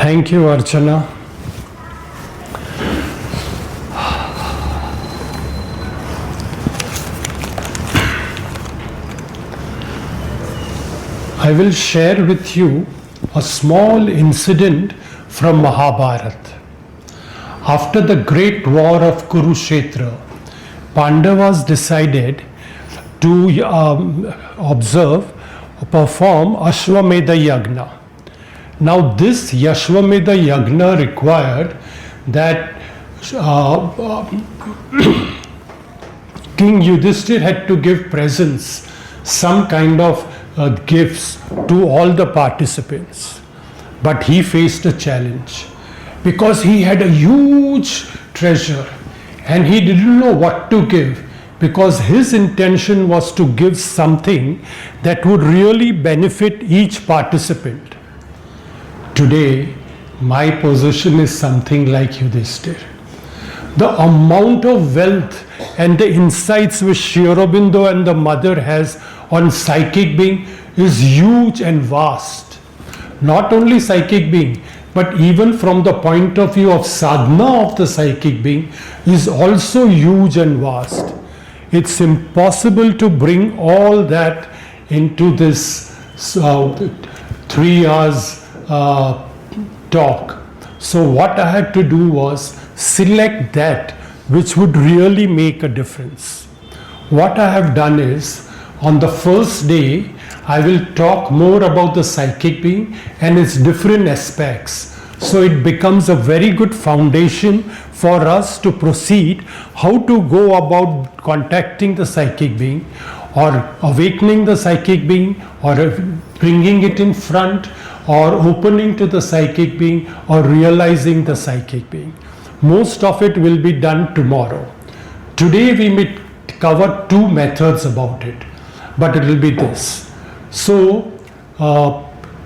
Thank you, Archana. I will share with you a small incident from Mahabharata. After the great war of Kurukshetra, Pandavas decided to perform Ashwamedha Yagna. Now this Ashwamedha Yagna required that King Yudhishthir had to give presents, some kind of gifts to all the participants. But he faced a challenge because he had a huge treasure and he didn't know what to give, because his intention was to give something that would really benefit each participant. Today, my position is something like Yudhishthir. The amount of wealth and the insights which Sri Aurobindo and the mother has on psychic being is huge and vast. Not only psychic being, but even from the point of view of sadhana of the psychic being is also huge and vast. It's impossible to bring all that into this 3 hours talk. So what I had to do was select that which would really make a difference. What I have done is, on the first day, I will talk more about the psychic being and its different aspects. So it becomes a very good foundation for us to proceed how to go about contacting the psychic being, or awakening the psychic being, or bringing it in front, or opening to the psychic being, or realizing the psychic being. Most of it will be done tomorrow. Today we may cover 2 methods about it, but it will be this. So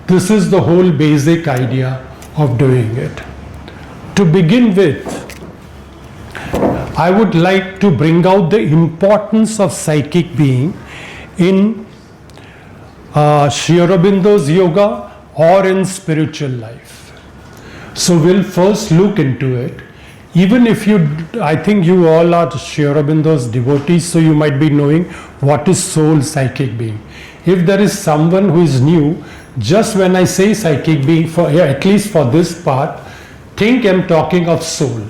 this is the whole basic idea of doing it. To begin with, I would like to bring out the importance of psychic being in Sri Aurobindo's yoga or in spiritual life. So we'll first look into it. Even if I think you all are Sri Aurobindo's devotees, so you might be knowing what is soul psychic being. If there is someone who is new, just when I say psychic being, at least for this part, think I'm talking of soul.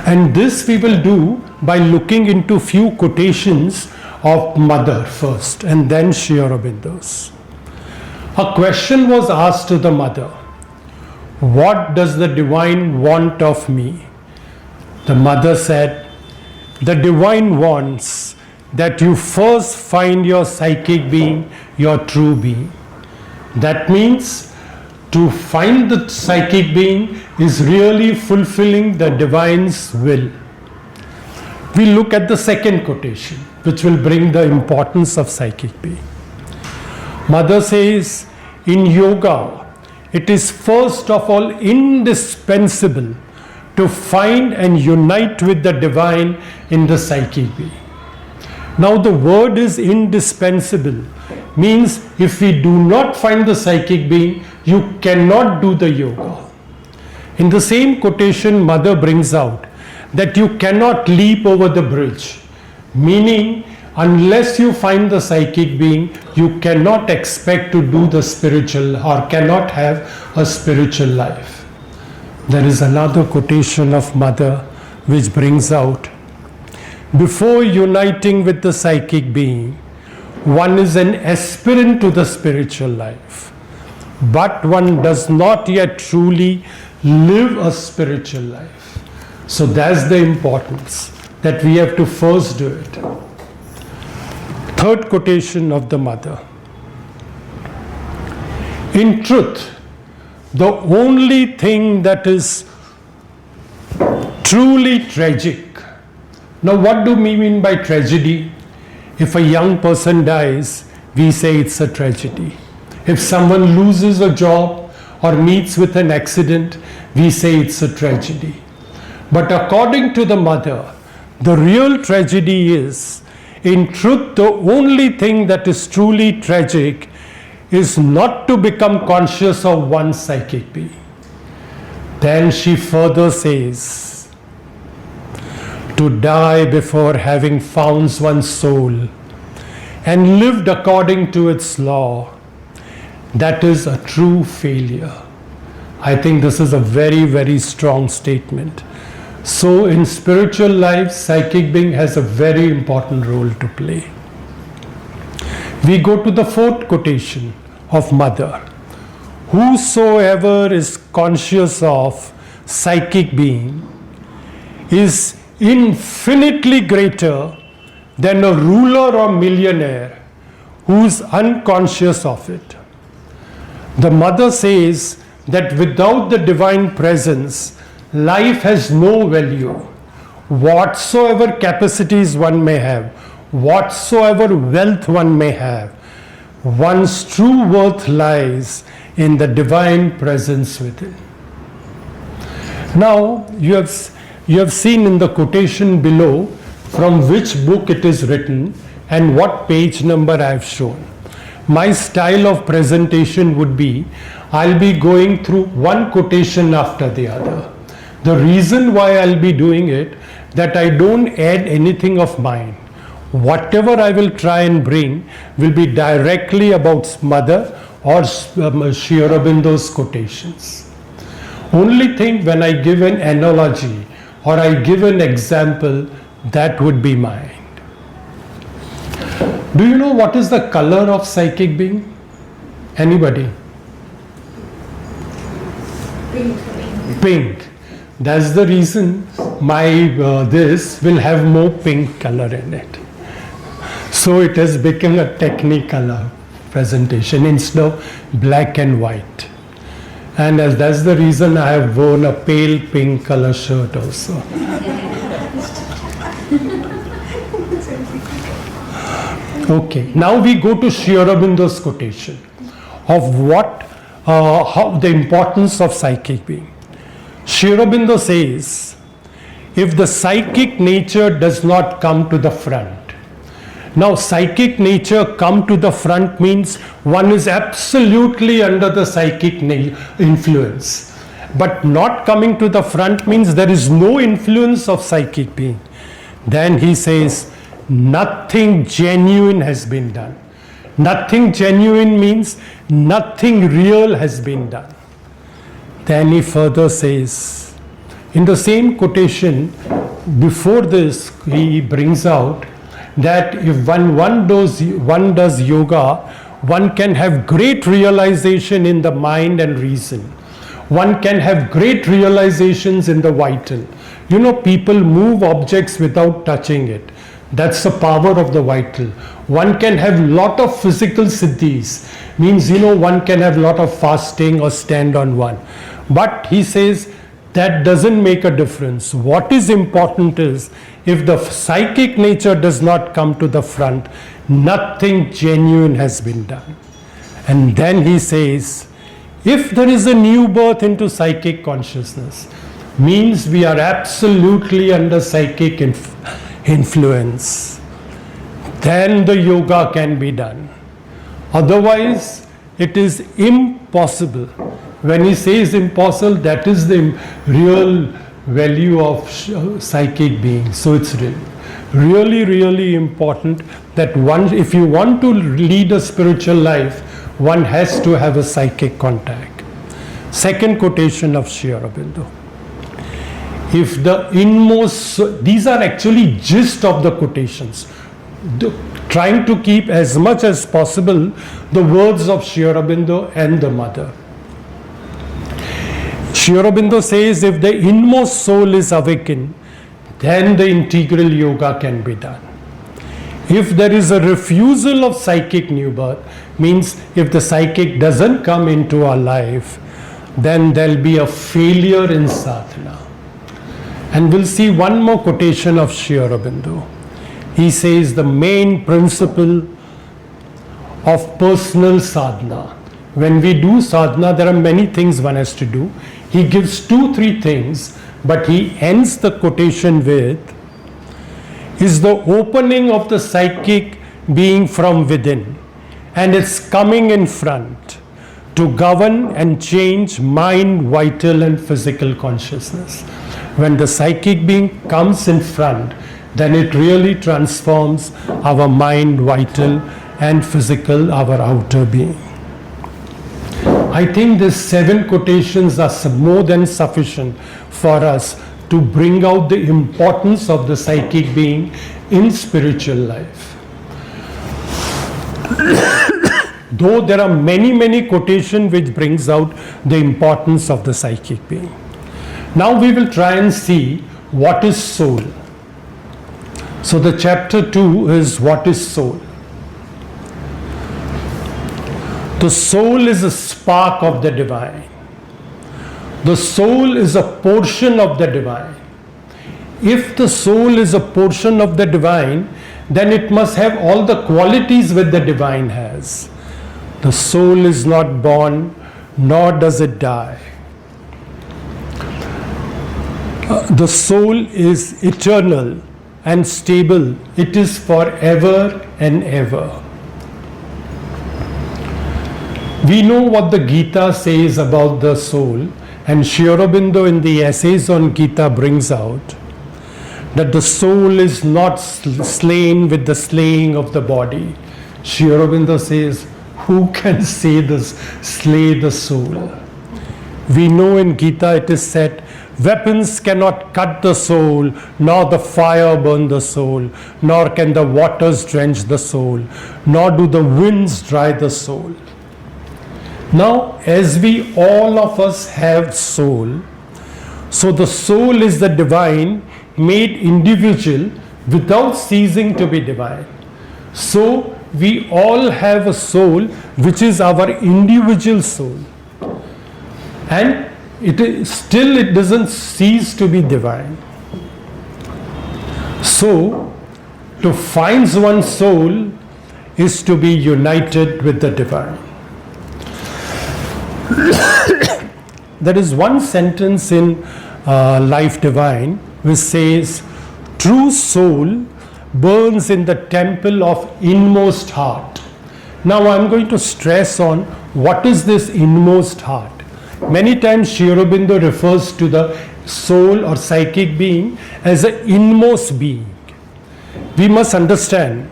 And this we will do by looking into few quotations of Mother first and then Sri Aurobindo's. A question was asked to the Mother: what does the divine want of me? The Mother said, the divine wants that you first find your psychic being, your true being. That means to find the psychic being is really fulfilling the divine's will. We look at the second quotation, which will bring the importance of psychic being. Mother says, in yoga, it is first of all indispensable to find and unite with the divine in the psychic being. Now the word is indispensable, means if we do not find the psychic being, you cannot do the yoga. In the same quotation, Mother brings out that you cannot leap over the bridge, meaning unless you find the psychic being, you cannot expect to do the spiritual or cannot have a spiritual life. There is another quotation of Mother which brings out, before uniting with the psychic being, one is an aspirant to the spiritual life, but one does not yet truly live a spiritual life. So that's the importance, that we have to first do it. Third quotation of the Mother. In truth, the only thing that is truly tragic. Now what do we mean by tragedy? If a young person dies, we say it's a tragedy. If someone loses a job or meets with an accident, we say it's a tragedy. But according to the Mother, the real tragedy is, in truth, the only thing that is truly tragic is not to become conscious of one psychic being. Then she further says, to die before having found one's soul and lived according to its law, that is a true failure. I think this is a very, very strong statement. So in spiritual life, psychic being has a very important role to play. We go to the fourth quotation of Mother. Whosoever is conscious of psychic being is infinitely greater than a ruler or millionaire who is unconscious of it. The Mother says that without the divine presence, life has no value. Whatsoever capacities one may have, whatsoever wealth one may have, one's true worth lies in the divine presence within. Now, you have seen in the quotation below from which book it is written and what page number I have shown. My style of presentation would be, I'll be going through one quotation after the other. The reason why I'll be doing it, that I don't add anything of mine. Whatever I will try and bring will be directly about Mother or Sri Aurobindo's quotations. Only thing when I give an analogy or I give an example, that would be mine. Do you know what is the color of psychic being? Anybody? Pink. That's the reason my this will have more pink color in it. So it has become a technicolor presentation instead of black and white. And as that's the reason I have worn a pale pink color shirt also. Okay, now we go to Sri Aurobindo's quotation of how the importance of psychic being. Sri Aurobindo says, if the psychic nature does not come to the front. Now, psychic nature come to the front means one is absolutely under the psychic influence. But not coming to the front means there is no influence of psychic being. Then he says, nothing genuine has been done. Nothing genuine means nothing real has been done. Then he further says, in the same quotation, before this, he brings out that if one does yoga, one can have great realization in the mind and reason. One can have great realizations in the vital. You know, people move objects without touching it. That's the power of the vital. One can have lot of physical siddhis, means, you know, one can have lot of fasting or stand on one. But he says that doesn't make a difference. What is important is, if the psychic nature does not come to the front, nothing genuine has been done. And then he says, if there is a new birth into psychic consciousness, means we are absolutely under psychic influence, then the yoga can be done. Otherwise, it is impossible. When he says impossible, that is the real value of psychic being. So it's really, really important that one, if you want to lead a spiritual life, one has to have a psychic contact. Second quotation of Sri Aurobindo. If the inmost, these are actually gist of the quotations, trying to keep as much as possible the words of Sri Aurobindo and the Mother. Sri Aurobindo says, if the inmost soul is awakened, then the integral yoga can be done. If there is a refusal of psychic new birth, means if the psychic doesn't come into our life, then there'll be a failure in sadhana. And we'll see one more quotation of Sri Aurobindo. He says the main principle of personal sadhana. When we do sadhana, there are many things one has to do. He gives 2-3 things, but he ends the quotation with, is the opening of the psychic being from within and it's coming in front to govern and change mind, vital and physical consciousness. When the psychic being comes in front, then it really transforms our mind, vital and physical, our outer being. I think these 7 quotations are more than sufficient for us to bring out the importance of the psychic being in spiritual life. Though there are many quotations which brings out the importance of the psychic being. Now we will try and see what is soul. So the chapter 2 is what is soul. The soul is a spark of the divine. The soul is a portion of the divine. If the soul is a portion of the divine, then it must have all the qualities which the divine has. The soul is not born, nor does it die. The soul is eternal and stable. It is forever and ever. We know what the Gita says about the soul, and Sri Aurobindo in the essays on Gita brings out that the soul is not slain with the slaying of the body. Sri Aurobindo says, who can say this, slay the soul? We know in Gita it is said, weapons cannot cut the soul, nor the fire burn the soul, nor can the waters drench the soul, nor do the winds dry the soul. Now, as we all of us have soul, so the soul is the divine made individual without ceasing to be divine. So we all have a soul which is our individual soul, and it doesn't cease to be divine. So to find one's soul is to be united with the divine. There is one sentence in Life Divine which says, true soul burns in the temple of inmost heart. Now I am going to stress on what is this inmost heart. Many times Sri Aurobindo refers to the soul or psychic being as an inmost being. We must understand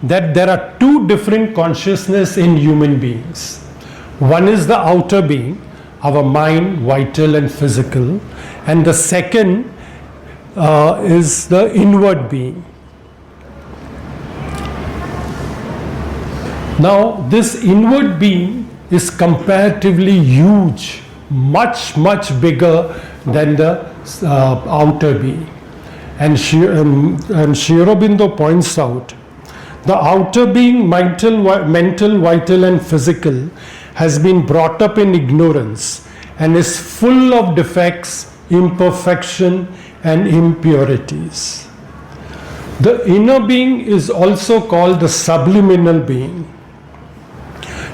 that there are 2 different consciousness in human beings. One is the outer being, our mind, vital and physical, and the second is the inward being. Now this inward being is comparatively huge, much bigger than the outer being. And Sri Aurobindo points out, the outer being, mental, vital and physical, has been brought up in ignorance and is full of defects, imperfection and impurities. The inner being is also called the subliminal being.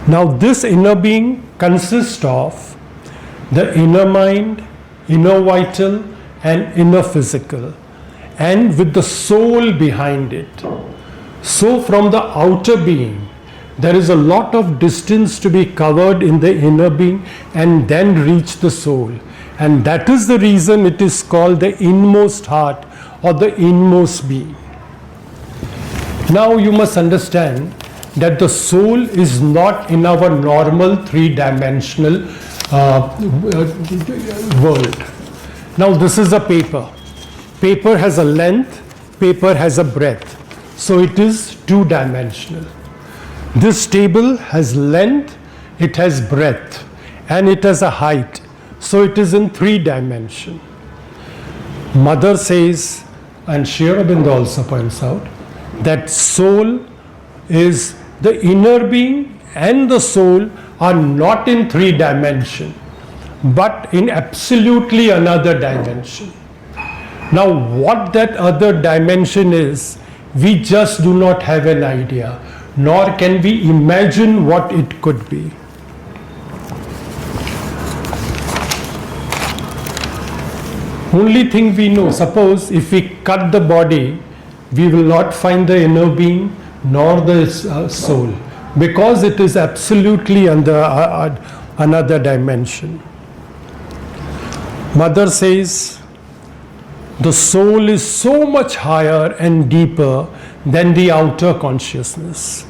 Now this inner being consists of the inner mind, inner vital and inner physical, and with the soul behind it. So from the outer being, there is a lot of distance to be covered in the inner being and then reach the soul. And that is the reason it is called the inmost heart or the inmost being. Now you must understand that the soul is not in our normal 3-dimensional world. Now this is a paper. Paper has a length, paper has a breadth. So it is 2-dimensional. This table has length, it has breadth, and it has a height. So it is in 3 dimensions. Mother says, and Sri Aurobindo also points out, that soul is the inner being and the soul are not in 3 dimensions, but in absolutely another dimension. Now what that other dimension is, we just do not have an idea, nor can we imagine what it could be. Only thing we know, suppose if we cut the body, we will not find the inner being nor the soul. because it is absolutely under another dimension. Mother says, the soul is so much higher and deeper than the outer consciousness,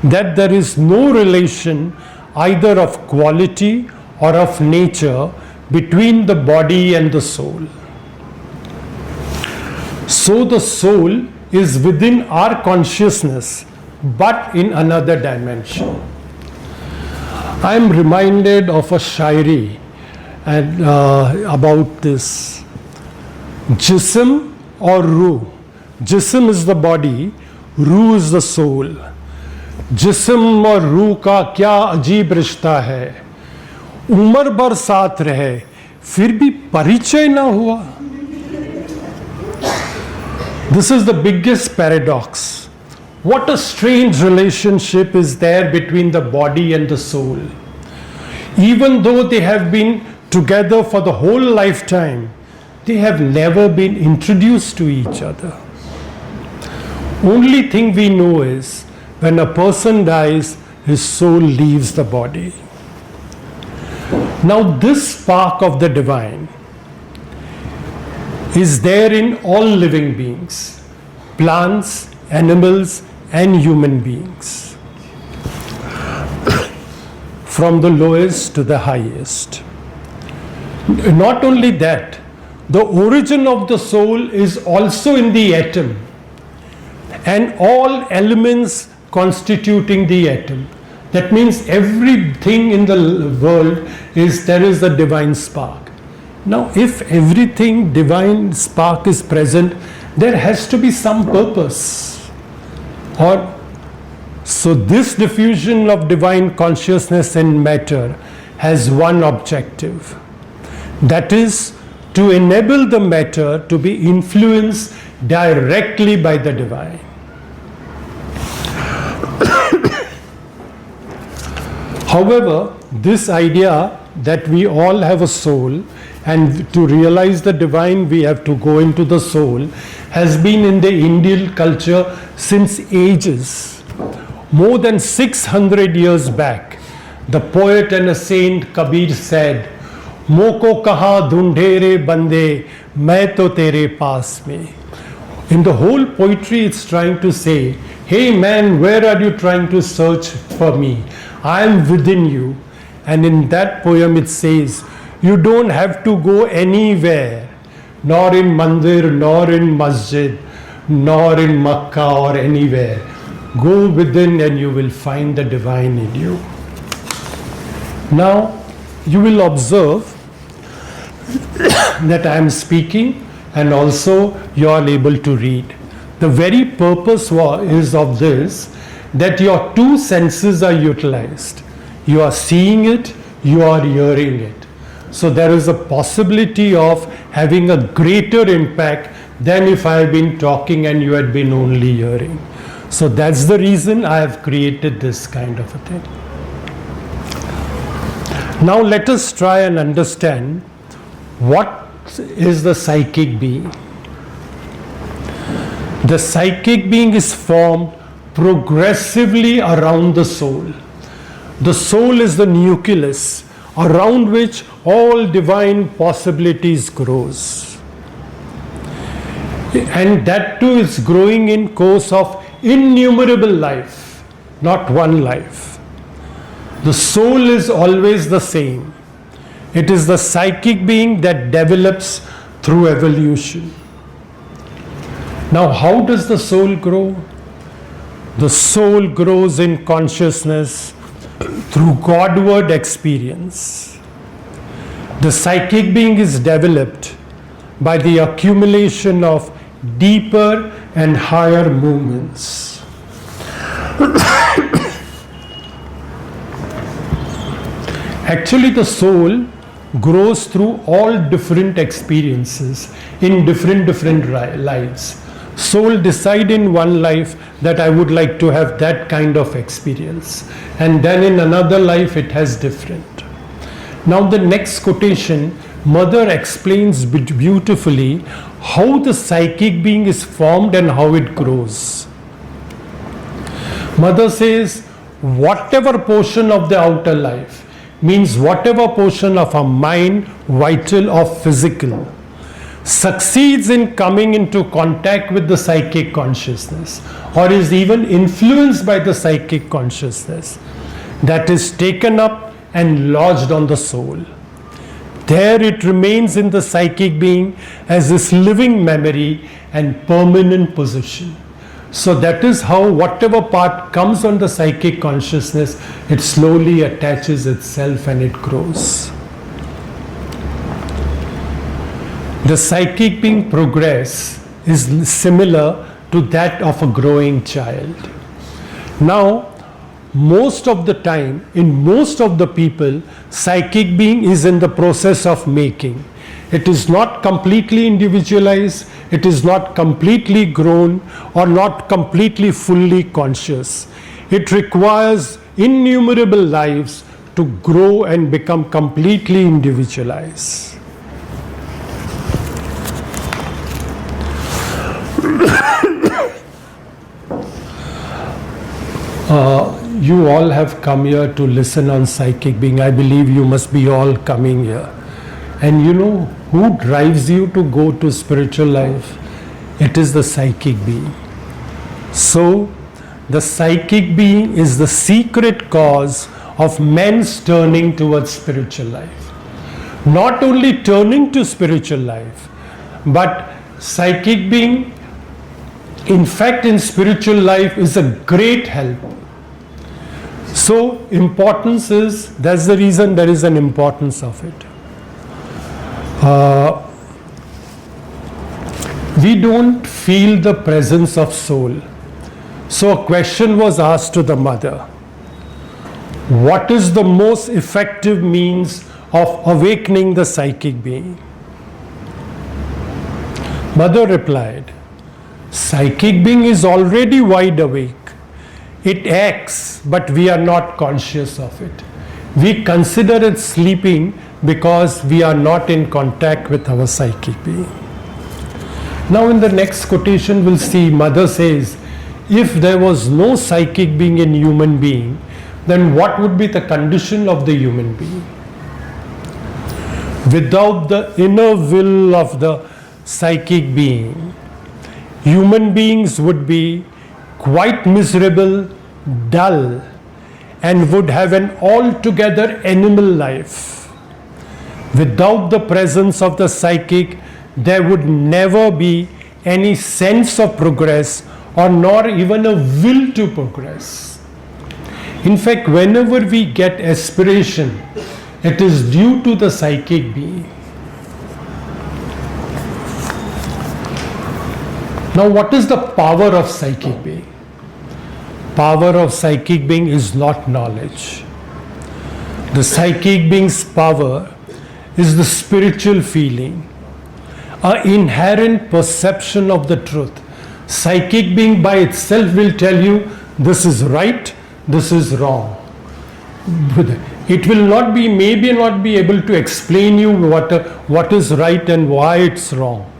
that there is no relation either of quality or of nature between the body and the soul. So the soul is within our consciousness, but in another dimension. I am reminded of a shairi and about this. Jism or Ruh. Jism is the body, Ruh is the soul. जिस्म और रूह का क्या अजीब रिश्ता है, उम्र भर साथ रहे फिर भी परिचय ना हुआ. This is the biggest paradox. What a strange relationship is there between the body and the soul. Even though they have been together for the whole lifetime, they have never been introduced to each other. Only thing we know is when a person dies, his soul leaves the body. Now this spark of the divine is there in all living beings, plants, animals, and human beings, from the lowest to the highest. Not only that, the origin of the soul is also in the atom, and all elements constituting the atom. That means everything in the world there is a divine spark. Now, if everything divine spark is present, there has to be some purpose. So this diffusion of divine consciousness in matter has one objective. That is to enable the matter to be influenced directly by the divine. However, this idea that we all have a soul, and to realize the divine we have to go into the soul, has been in the Indian culture since ages. More than 600 years back, the poet and a saint Kabir said, "Moko kaha dhunde re bande, main to tere paas mein." In the whole poetry, it's trying to say, hey man, where are you trying to search for me? I am within you. And in that poem it says, you don't have to go anywhere, nor in mandir, nor in masjid, nor in Makkah or anywhere. Go within and you will find the divine in you. Now, you will observe that I am speaking and also you are able to read. The very purpose is of this, that your two senses are utilized. You are seeing it, you are hearing it. So there is a possibility of having a greater impact than if I have been talking and you had been only hearing. So that's the reason I have created this kind of a thing. Now let us try and understand what is the psychic being. The psychic being is formed progressively around the soul. The soul is the nucleus around which all divine possibilities grows. And that too is growing in course of innumerable life, not one life. The soul is always the same. It is the psychic being that develops through evolution. Now, how does the soul grow? The soul grows in consciousness through Godward experience. The psychic being is developed by the accumulation of deeper and higher movements. Actually, the soul grows through all different experiences in different lives. Soul decide in one life that I would like to have that kind of experience, and then in another life it has different. Now the next quotation, Mother explains beautifully how the psychic being is formed and how it grows. Mother says, whatever portion of the outer life, means whatever portion of our mind, vital or physical, succeeds in coming into contact with the psychic consciousness, or is even influenced by the psychic consciousness, that is taken up and lodged on the soul. There it remains in the psychic being as this living memory and permanent position. So that is how whatever part comes on the psychic consciousness, it slowly attaches itself and it grows. The psychic being progress is similar to that of a growing child. Now, most of the time, in most of the people, psychic being is in the process of making. It is not completely individualized, it is not completely grown, or not completely fully conscious. It requires innumerable lives to grow and become completely individualized. You all have come here to listen on psychic being. I believe you must be all coming here. And you know who drives you to go to spiritual life? It is the psychic being. So, the psychic being is the secret cause of men's turning towards spiritual life. Not only turning to spiritual life, but psychic being, in fact, in spiritual life is a great help. So, importance is, that's the reason there is an importance of it. We don't feel the presence of soul. So a question was asked to the mother. What is the most effective means of awakening the psychic being? Mother replied, psychic being is already wide awake. It acts, but we are not conscious of it. We consider it sleeping because we are not in contact with our psychic being. Now in the next quotation we'll see mother says, if there was no psychic being in human being, then what would be the condition of the human being? Without the inner will of the psychic being, human beings would be quite miserable, dull, and would have an altogether animal life. Without the presence of the psychic, there would never be any sense of progress or nor even a will to progress. In fact, whenever we get aspiration, it is due to the psychic being. Now, what is the power of psychic being? Power of psychic being is not knowledge. The psychic being's power is the spiritual feeling, an inherent perception of the truth. Psychic being by itself will tell you this is right, this is wrong. It will not be, maybe not be able to explain you what is right and why it's wrong,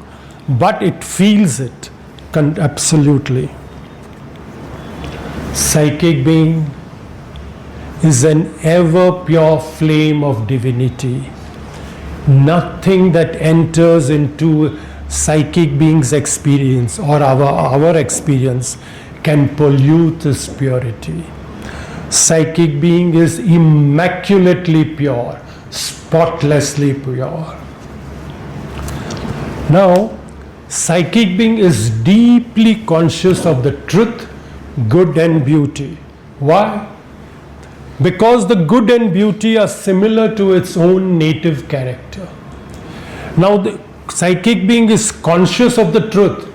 but it feels it absolutely. Psychic being is an ever pure flame of divinity. Nothing that enters into psychic being's experience or our experience can pollute this purity. Psychic being is immaculately pure, spotlessly pure. Now, psychic being is deeply conscious of the truth, good and beauty. Why? Because the good and beauty are similar to its own native character. Now, the psychic being is conscious of the truth,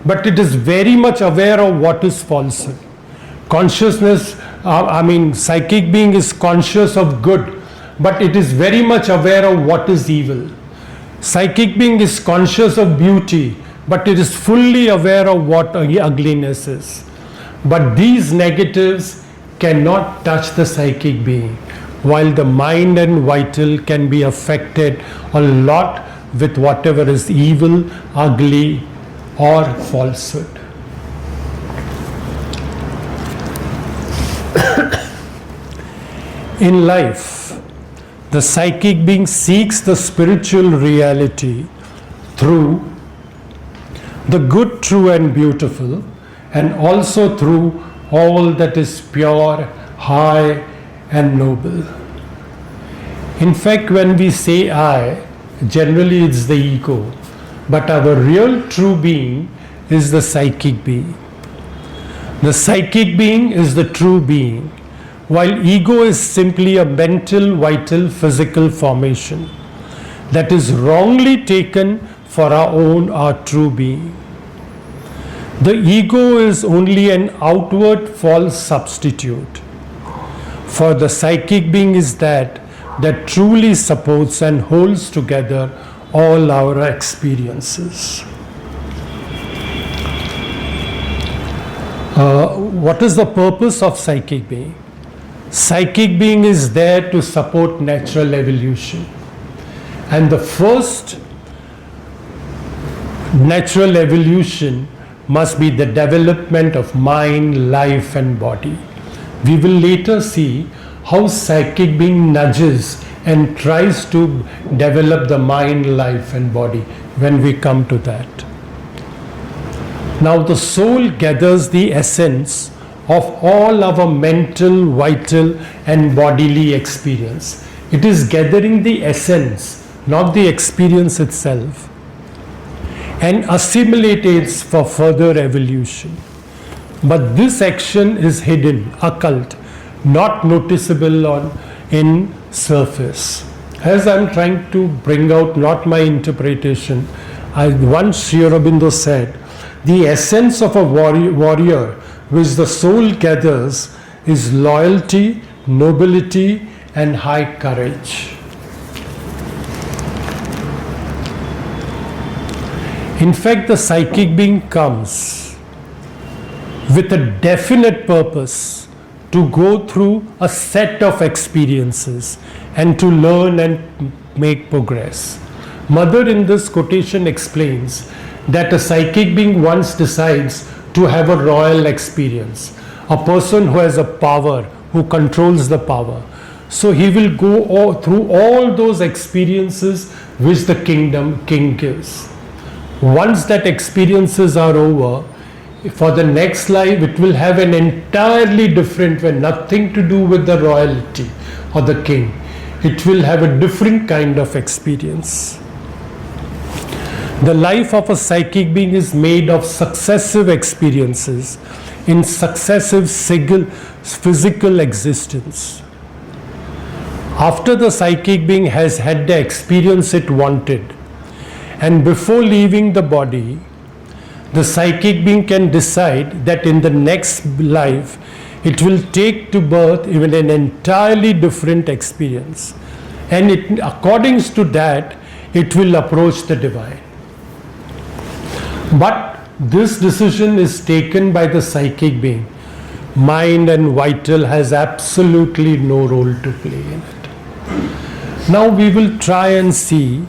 but it is very much aware of what is falsehood. Psychic being is conscious of good, but it is very much aware of what is evil. Psychic being is conscious of beauty, but it is fully aware of what ugliness is. But these negatives cannot touch the psychic being, while the mind and vital can be affected a lot with whatever is evil, ugly, or falsehood. In life, the psychic being seeks the spiritual reality through the good, true, and beautiful, and also through all that is pure, high, and noble. In fact, when we say I, generally it's the ego, but our real true being is the psychic being. The psychic being is the true being, while ego is simply a mental, vital, physical formation that is wrongly taken for our true being. The ego is only an outward false substitute for the psychic being is that truly supports and holds together all our experiences. What is the purpose of psychic being? Psychic being is there to support natural evolution. And the first natural evolution must be the development of mind, life, and body. We will later see how psychic being nudges and tries to develop the mind, life, and body when we come to that. Now the soul gathers the essence of all our mental, vital, and bodily experience. It is gathering the essence, not the experience itself, and assimilates for further evolution. But this action is hidden, occult, not noticeable in surface. As I'm trying to bring out not my interpretation, once Sri Aurobindo said, the essence of a warrior which the soul gathers is loyalty, nobility, and high courage. In fact, the psychic being comes with a definite purpose to go through a set of experiences and to learn and make progress. Mother in this quotation explains that a psychic being once decides to have a royal experience, a person who has a power, who controls the power. So he will go through all those experiences which the king gives. Once that experiences are over, for the next life it will have an entirely different way, nothing to do with the royalty or the king. It will have a different kind of experience. The life of a psychic being is made of successive experiences in successive physical existence. After the psychic being has had the experience it wanted, and before leaving the body, the psychic being can decide that in the next life it will take to birth even an entirely different experience, and according to that it will approach the divine. But this decision is taken by the psychic being. Mind and vital has absolutely no role to play in it. Now we will try and see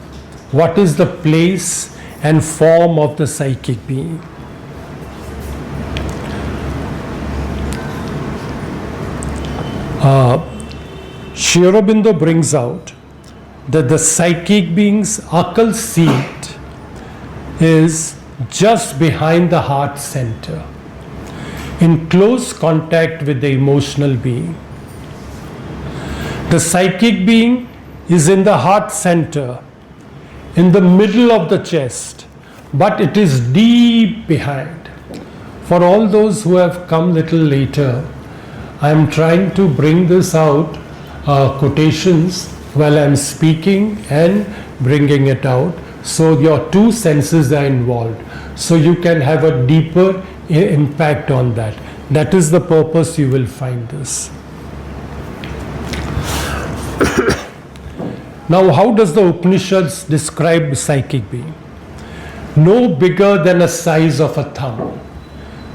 what is the place and form of the psychic being. Sri Aurobindo brings out that the psychic being's occult seat is just behind the heart center, in close contact with the emotional being. The psychic being is in the heart center, in the middle of the chest, but it is deep behind. For all those who have come little later, I am trying to bring this out, quotations while I am speaking and bringing it out, so your two senses are involved, so you can have a deeper impact on that. That is the purpose you will find this. Now, how does the Upanishads describe psychic being? No bigger than a size of a thumb.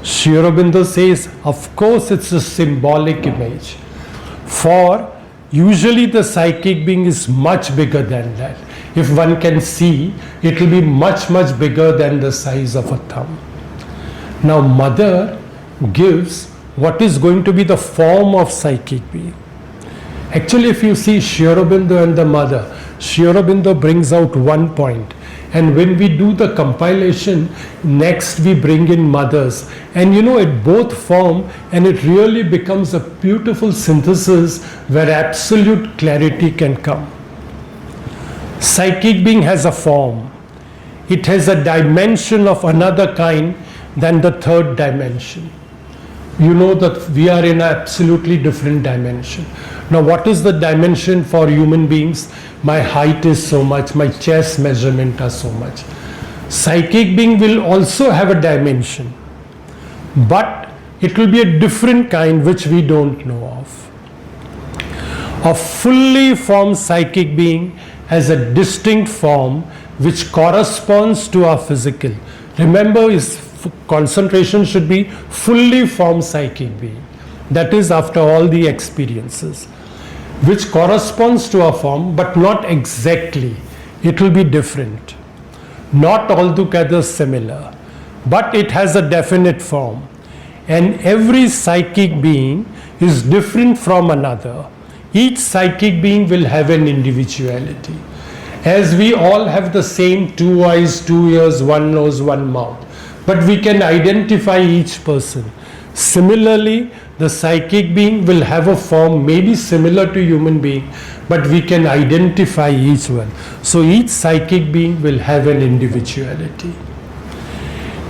Sri Aurobindo says, of course it's a symbolic image, for usually the psychic being is much bigger than that. If one can see, it will be much bigger than the size of a thumb. Now Mother gives what is going to be the form of psychic being. Actually, if you see Sri Aurobindo and the mother, Sri Aurobindo brings out one point. And when we do the compilation, next we bring in mothers. And it both form, and it really becomes a beautiful synthesis where absolute clarity can come. Psychic being has a form. It has a dimension of another kind than the third dimension. You know that we are in an absolutely different dimension. Now, what is the dimension for human beings? My height is so much, my chest measurement are so much. Psychic being will also have a dimension, but it will be a different kind which we don't know of. A fully formed psychic being has a distinct form which corresponds to our physical. Remember, his concentration should be fully formed psychic being. That is after all the experiences, which corresponds to our form, but not exactly. It will be different. Not altogether similar, but it has a definite form. And every psychic being is different from another. Each psychic being will have an individuality. As we all have the same 2 eyes, 2 ears, 1 nose, 1 mouth, but we can identify each person. Similarly, the psychic being will have a form maybe similar to human being, but we can identify each one. So each psychic being will have an individuality.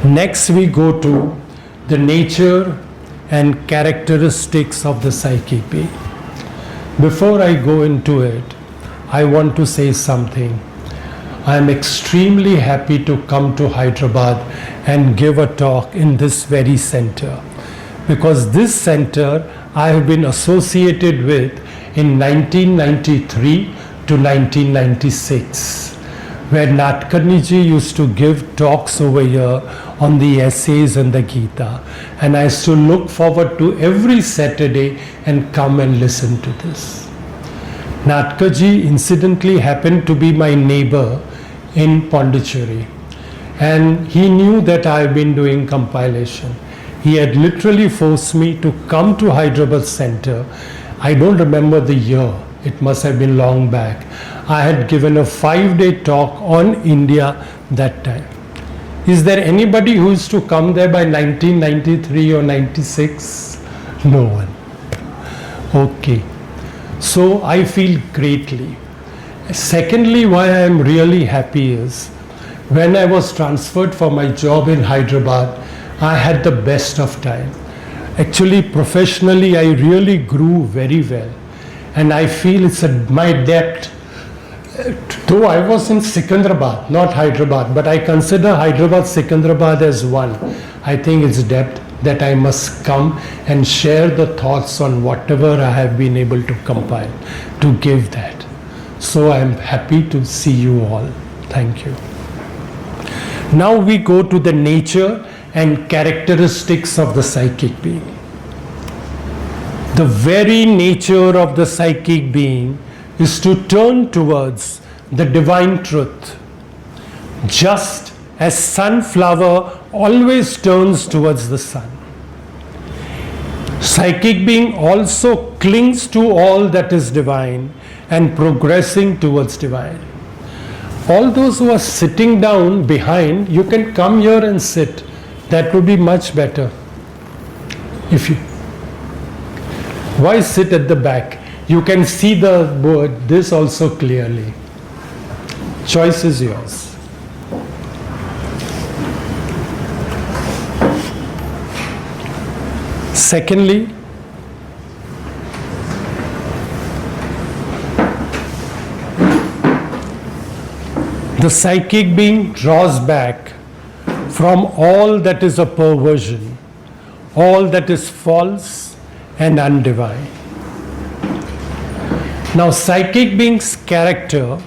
Next we go to the nature and characteristics of the psychic being. Before I go into it, I want to say something. I am extremely happy to come to Hyderabad and give a talk in this very center, because this center I have been associated with in 1993 to 1996, where Natkarniji used to give talks over here on the essays and the Gita, and I used to look forward to every Saturday and come and listen to this. Natkarji incidentally happened to be my neighbor in Pondicherry, and he knew that I have been doing compilation. He had literally forced me to come to Hyderabad center. I don't remember the year, it must have been long back. I had given a 5-day talk on India that time. Is there anybody who used to come there by 1993 or 96? No one. Okay. So I feel greatly. Secondly, why I am really happy is, when I was transferred for my job in Hyderabad, I had the best of time. Actually, professionally, I really grew very well. And I feel it's my depth. Though I was in Secunderabad, not Hyderabad, but I consider Hyderabad, Secunderabad as one. I think it's depth that I must come and share the thoughts on whatever I have been able to compile, to give that. So I am happy to see you all. Thank you. Now we go to the nature and characteristics of the psychic being. The very nature of the psychic being is to turn towards the divine truth, just as sunflower always turns towards the sun. Psychic being also clings to all that is divine and progressing towards divine. All those who are sitting down behind, you can come here and sit. That would be much better. Why sit at the back? You can see the board, this also clearly. Choice is yours. Secondly, the psychic being draws back from all that is a perversion, all that is false and undivine. Now, psychic being's character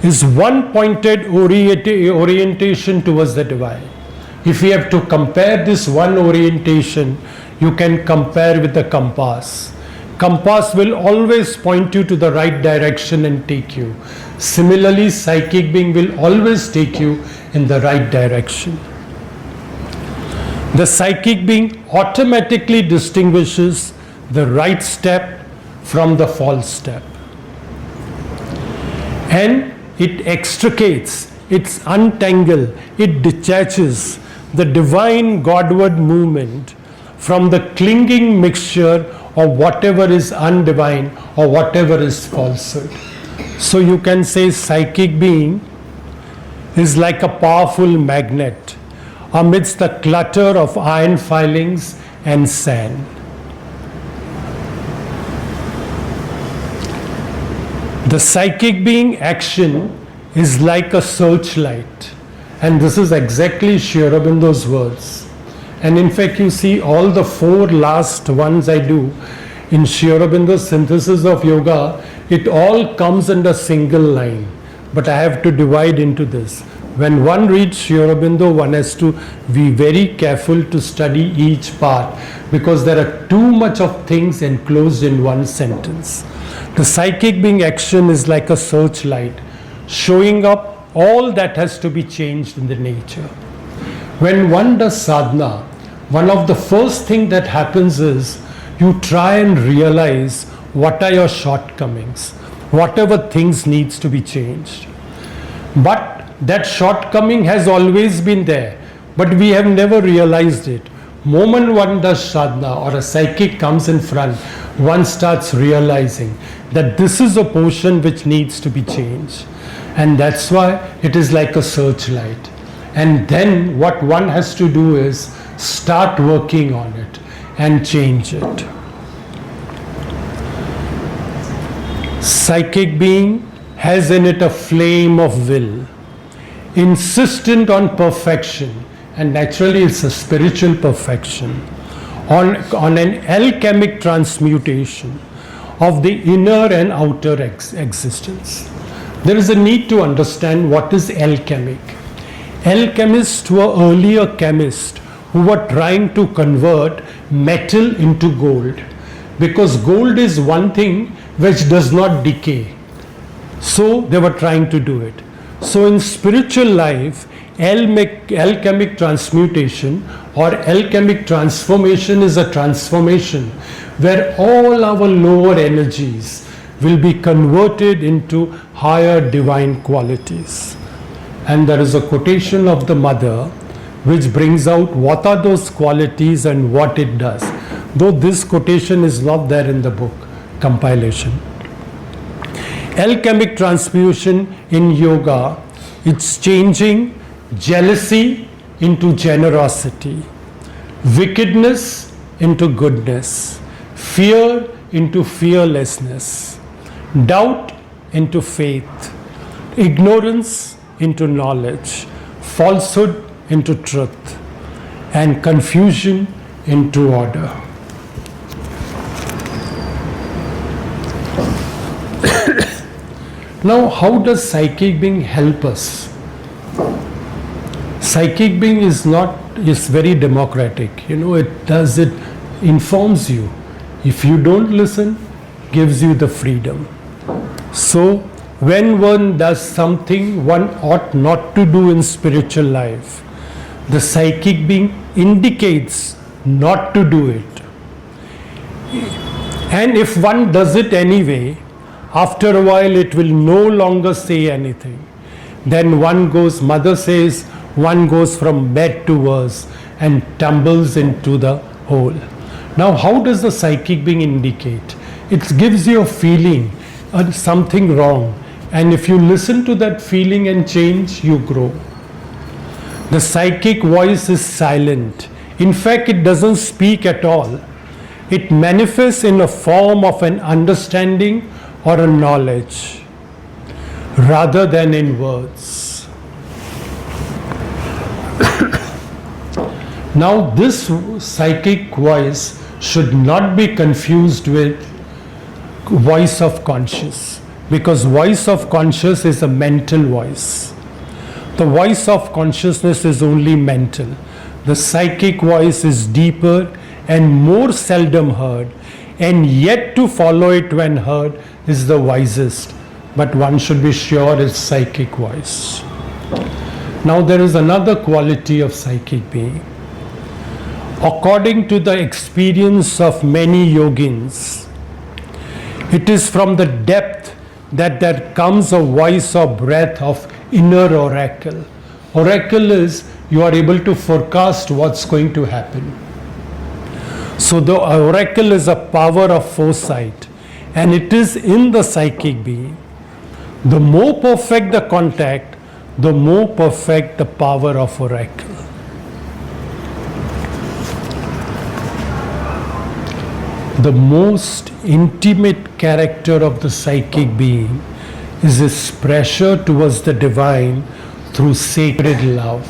is one-pointed orientation towards the divine. If we have to compare this one orientation, you can compare with the compass. Compass will always point you to the right direction and take you. Similarly, psychic being will always take you in the right direction. The psychic being automatically distinguishes the right step from the false step. And it extricates, it untangles, it detaches the divine Godward movement from the clinging mixture of whatever is undivine or whatever is falsehood. So you can say psychic being is like a powerful magnet amidst the clutter of iron filings and sand. The psychic being action is like a searchlight, and this is exactly Sri Aurobindo's words. And in fact, you see all the 4 last ones I do in Sri Aurobindo's synthesis of yoga, it all comes in a single line. But I have to divide into this. When one reads Sri Aurobindo, one has to be very careful to study each part, because there are too much of things enclosed in one sentence. The psychic being action is like a searchlight, showing up all that has to be changed in the nature. When one does sadhana, one of the first things that happens is you try and realize what are your shortcomings, whatever things needs to be changed. But that shortcoming has always been there, but we have never realized it. Moment one does sadhana or a psychic comes in front, one starts realizing that this is a portion which needs to be changed. And that's why it is like a searchlight. And then what one has to do is start working on it and change it. Psychic being has in it a flame of will, insistent on perfection, and naturally it's a spiritual perfection, on an alchemic transmutation of the inner and outer existence. There is a need to understand what is alchemic. Alchemists were earlier chemists who were trying to convert metal into gold, because gold is one thing which does not decay. So they were trying to do it. So in spiritual life, alchemic transmutation or alchemic transformation is a transformation where all our lower energies will be converted into higher divine qualities. And there is a quotation of the mother which brings out what are those qualities and what it does. Though this quotation is not there in the book, compilation. Alchemic transmutation in yoga, it's changing jealousy into generosity, wickedness into goodness, fear into fearlessness, doubt into faith, ignorance into knowledge, falsehood into truth, and confusion into order. Now, how does psychic being help us? Psychic being is very democratic. It informs you. If you don't listen, gives you the freedom. So, when one does something one ought not to do in spiritual life, the psychic being indicates not to do it. And if one does it anyway, after a while it will no longer say anything. Then mother says, one goes from bed to worse and tumbles into the hole. Now, how does the psychic being indicate? It gives you a feeling of something wrong. And if you listen to that feeling and change, you grow. The psychic voice is silent. In fact, it doesn't speak at all. It manifests in a form of an understanding or a knowledge, rather than in words. Now, this psychic voice should not be confused with voice of conscious, because voice of conscious is a mental voice. The voice of consciousness is only mental. The psychic voice is deeper and more seldom heard, and yet to follow it when heard is the wisest. But one should be sure it's psychic voice. Now, there is another quality of psychic being. According to the experience of many yogins, It is from the depth that there comes a voice or breath of inner oracle. Oracle is you are able to forecast what's going to happen. So the oracle is a power of foresight, and it is in the psychic being. The more perfect the contact, the more perfect the power of oracle. The most intimate character of the psychic being is his pressure towards the divine through sacred love.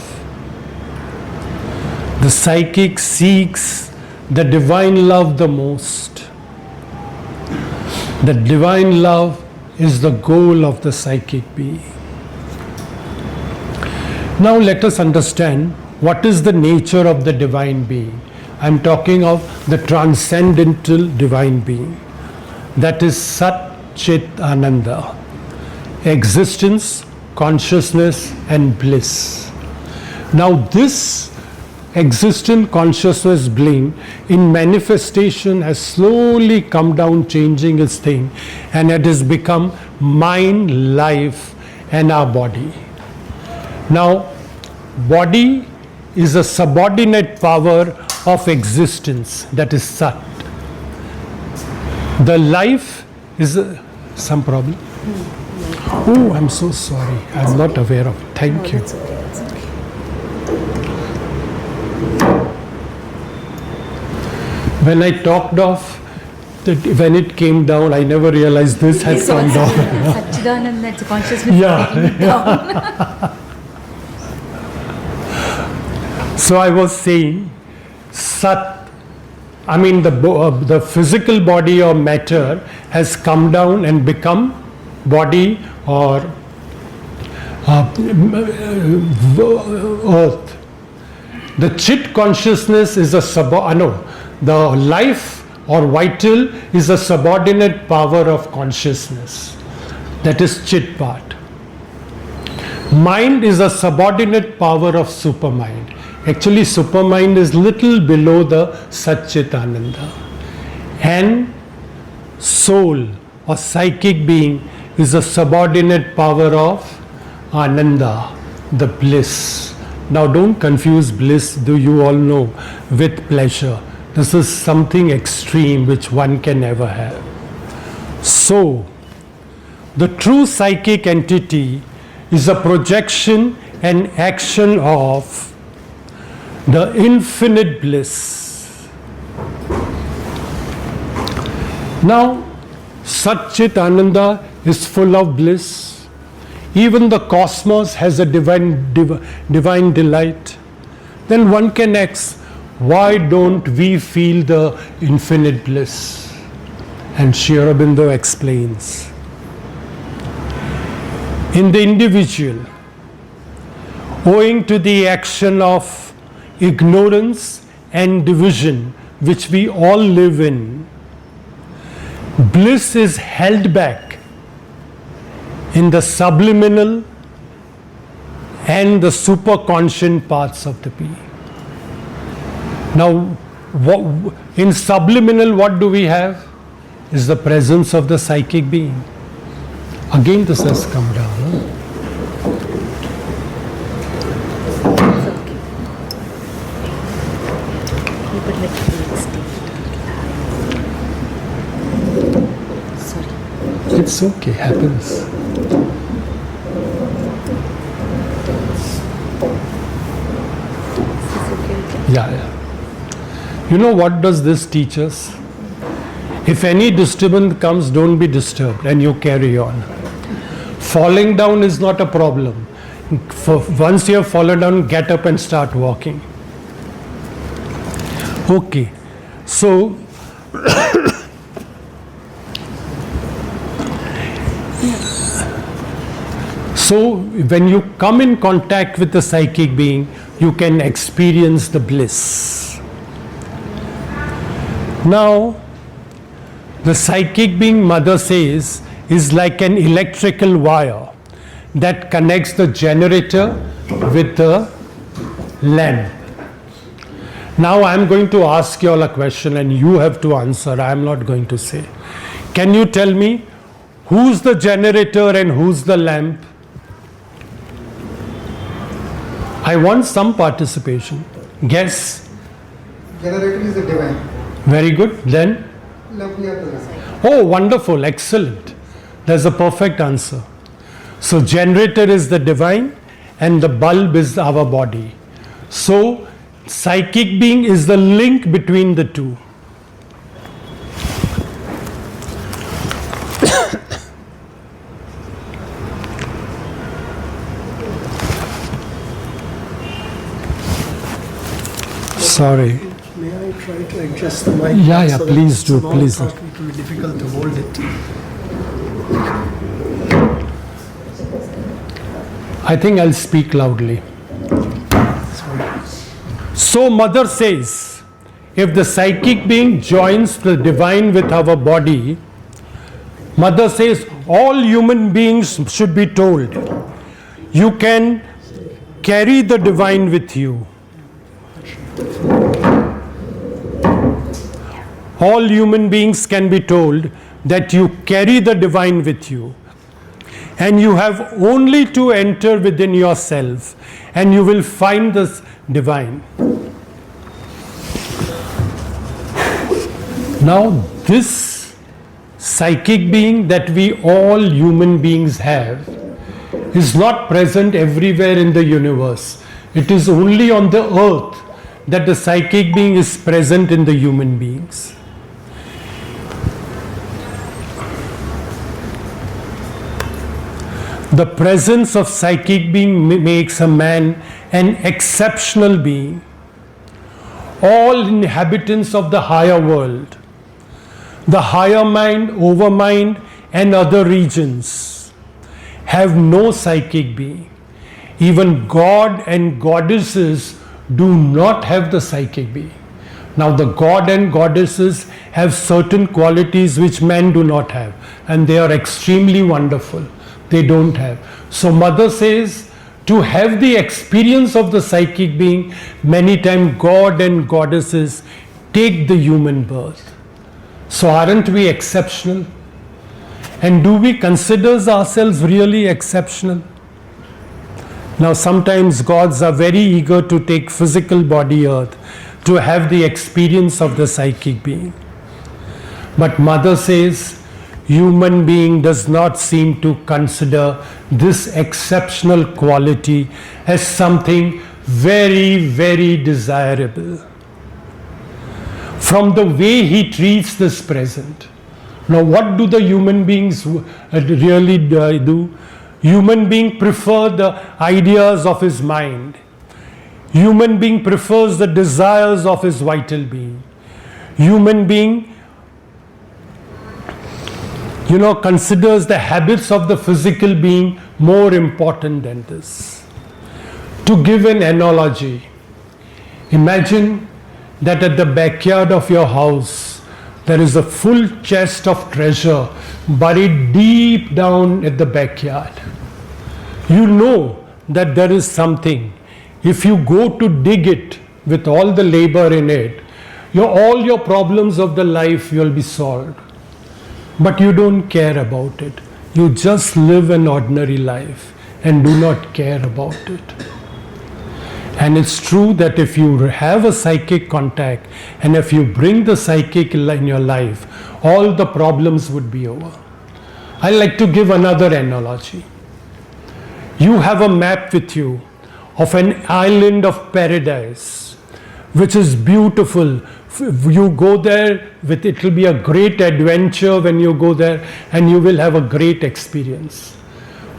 The psychic seeks the divine love the most. The divine love is the goal of the psychic being. Now let us understand what is the nature of the divine being. I am talking of the transcendental divine being. That is Sat Chit Ananda. Existence, consciousness and bliss. Now this existent consciousness being in manifestation has slowly come down, changing its thing, and it has become mind, life and our body. Now body is a subordinate power of existence, that is Sat. The life is some problem? Oh, I'm so sorry. I'm not aware of it. Thank you. That's okay, that's okay. When I talked of that, when it came down, I never realized this has come down. Satchidananda, it's consciousness Yeah, taking it down. So I was saying, Sat, I mean the physical body or matter has come down and become body or earth. The Chit consciousness is a the life or vital is a subordinate power of consciousness. That is Chit part. Mind is a subordinate power of supermind. Actually, supermind is little below the Sat Chit Ananda. And soul or psychic being is a subordinate power of Ananda, the bliss. Now don't confuse bliss, do you all know, with pleasure. This is something extreme which one can never have. So, the true psychic entity is a projection and action of the infinite bliss. Now, Sat Chit Ananda is full of bliss. Even the cosmos has a divine delight. Then one can ask, why don't we feel the infinite bliss? And Sri Aurobindo explains. In the individual, owing to the action of ignorance and division which we all live in, bliss is held back in the subliminal and the superconscient parts of the being. Now, in subliminal, what do we have? Is the presence of the psychic being. Again, this has come down. Huh? Keep it like a Sorry. It's okay, happens. Yeah. You know what does this teach us? If any disturbance comes, don't be disturbed and you carry on. Falling down is not a problem. Once you have fallen down, get up and start walking. Okay. So, when you come in contact with the psychic being, you can experience the bliss. Now, the psychic being, Mother says, is like an electrical wire that connects the generator with the lamp. Now I am going to ask you all a question and you have to answer. I am not going to say. Can you tell me who's the generator and who's the lamp? I want some participation. Guess. Generator is the divine. Very good. Then? Lamp we are the lamp. Oh, wonderful. Excellent. That's a perfect answer. So generator is the divine and the bulb is our body. So psychic being is the link between the two. Sorry. May I try to adjust the mic? Yeah, so that please do, small please do. part, it will be difficult to hold it. I think I'll speak loudly. Sorry. So Mother says, if the psychic being joins the divine with our body, Mother says all human beings should be told, you can carry the divine with you. All human beings can be told that you carry the divine with you. And you have only to enter within yourself and you will find this divine. Now this psychic being that we all human beings have is not present everywhere in the universe. It is only on the earth that the psychic being is present in the human beings. The presence of psychic being makes a man an exceptional being. All inhabitants of the higher world, the higher mind, overmind, and other regions have no psychic being. Even God and goddesses do not have the psychic being. Now the God and goddesses have certain qualities which men do not have, and they are extremely wonderful. They don't have. So Mother says, to have the experience of the psychic being, many times God and goddesses take the human birth. So aren't we exceptional? And do we consider ourselves really exceptional? Now sometimes gods are very eager to take physical body earth to have the experience of the psychic being. But Mother says, human being does not seem to consider this exceptional quality as something very, very desirable. From the way he treats this present. Now what do the human beings really do? Human being prefer the ideas of his mind. Human being prefers the desires of his vital being. Human being considers the habits of the physical being more important than this. To give an analogy, imagine that at the backyard of your house, there is a full chest of treasure buried deep down at the backyard. You know that there is something. If you go to dig it with all the labor in it, all your problems of the life will be solved. But you don't care about it. You just live an ordinary life and do not care about it. And it's true that if you have a psychic contact and if you bring the psychic in your life, all the problems would be over. I like to give another analogy. You have a map with you of an island of paradise, which is beautiful. You go there, it will be a great adventure when you go there, and you will have a great experience.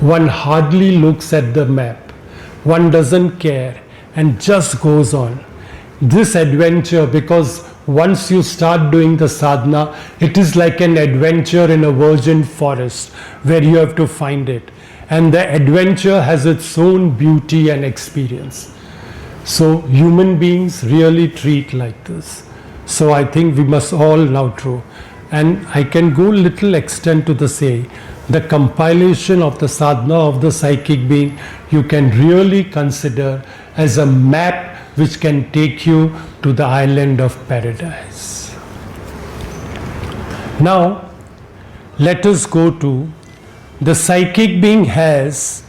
One hardly looks at the map. One doesn't care and just goes on. This adventure, because once you start doing the sadhana, it is like an adventure in a virgin forest where you have to find it. And the adventure has its own beauty and experience. So human beings really treat like this. So I think we must all now true. And I can go little extent to the say, the compilation of the sadhana of the psychic being, you can really consider as a map which can take you to the island of paradise. Now, let us go to the psychic being has,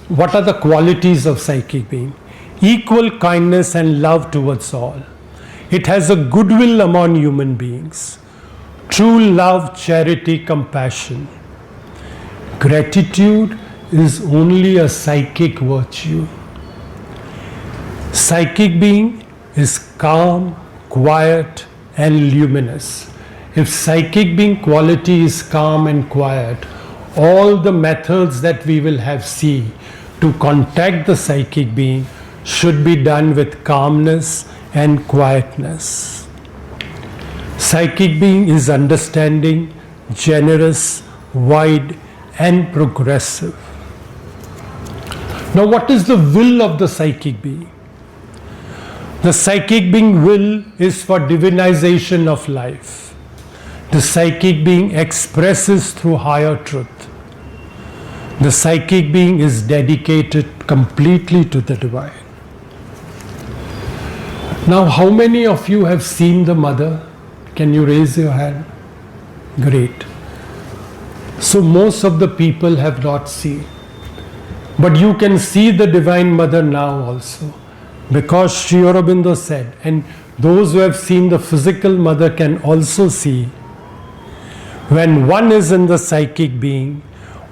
what are the qualities of psychic being? Equal kindness and love towards all. It has a goodwill among human beings. True love, charity, compassion. Gratitude is only a psychic virtue. Psychic being is calm, quiet, and luminous. If psychic being quality is calm and quiet, all the methods that we will have see to contact the psychic being should be done with calmness and quietness. Psychic being is understanding, generous, wide, and progressive. Now, what is the will of the psychic being? The psychic being will is for divinization of life. The psychic being expresses through higher truth. The psychic being is dedicated completely to the divine. Now, how many of you have seen the mother? Can you raise your hand? Great. So most of the people have not seen. But you can see the Divine Mother now also. Because Sri Aurobindo said, and those who have seen the physical mother can also see, when one is in the psychic being,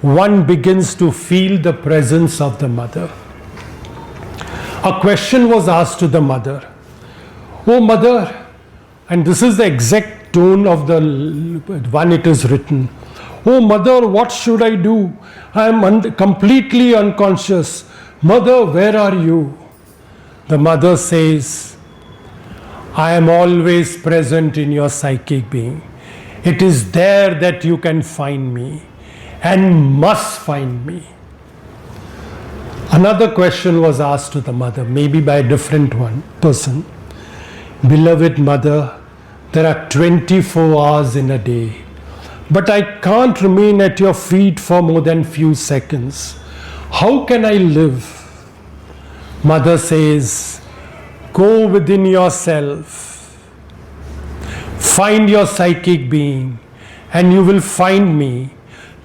one begins to feel the presence of the mother. A question was asked to the mother. Oh mother, and this is the exact tone of the one it is written. Oh mother, what should I do? I am completely unconscious. Mother, where are you? The mother says, I am always present in your psychic being. It is there that you can find me and must find me. Another question was asked to the mother, maybe by a different person. Beloved mother, there are 24 hours in a day, but I can't remain at your feet for more than few seconds. How can I live? Mother says, go within yourself, find your psychic being, and you will find me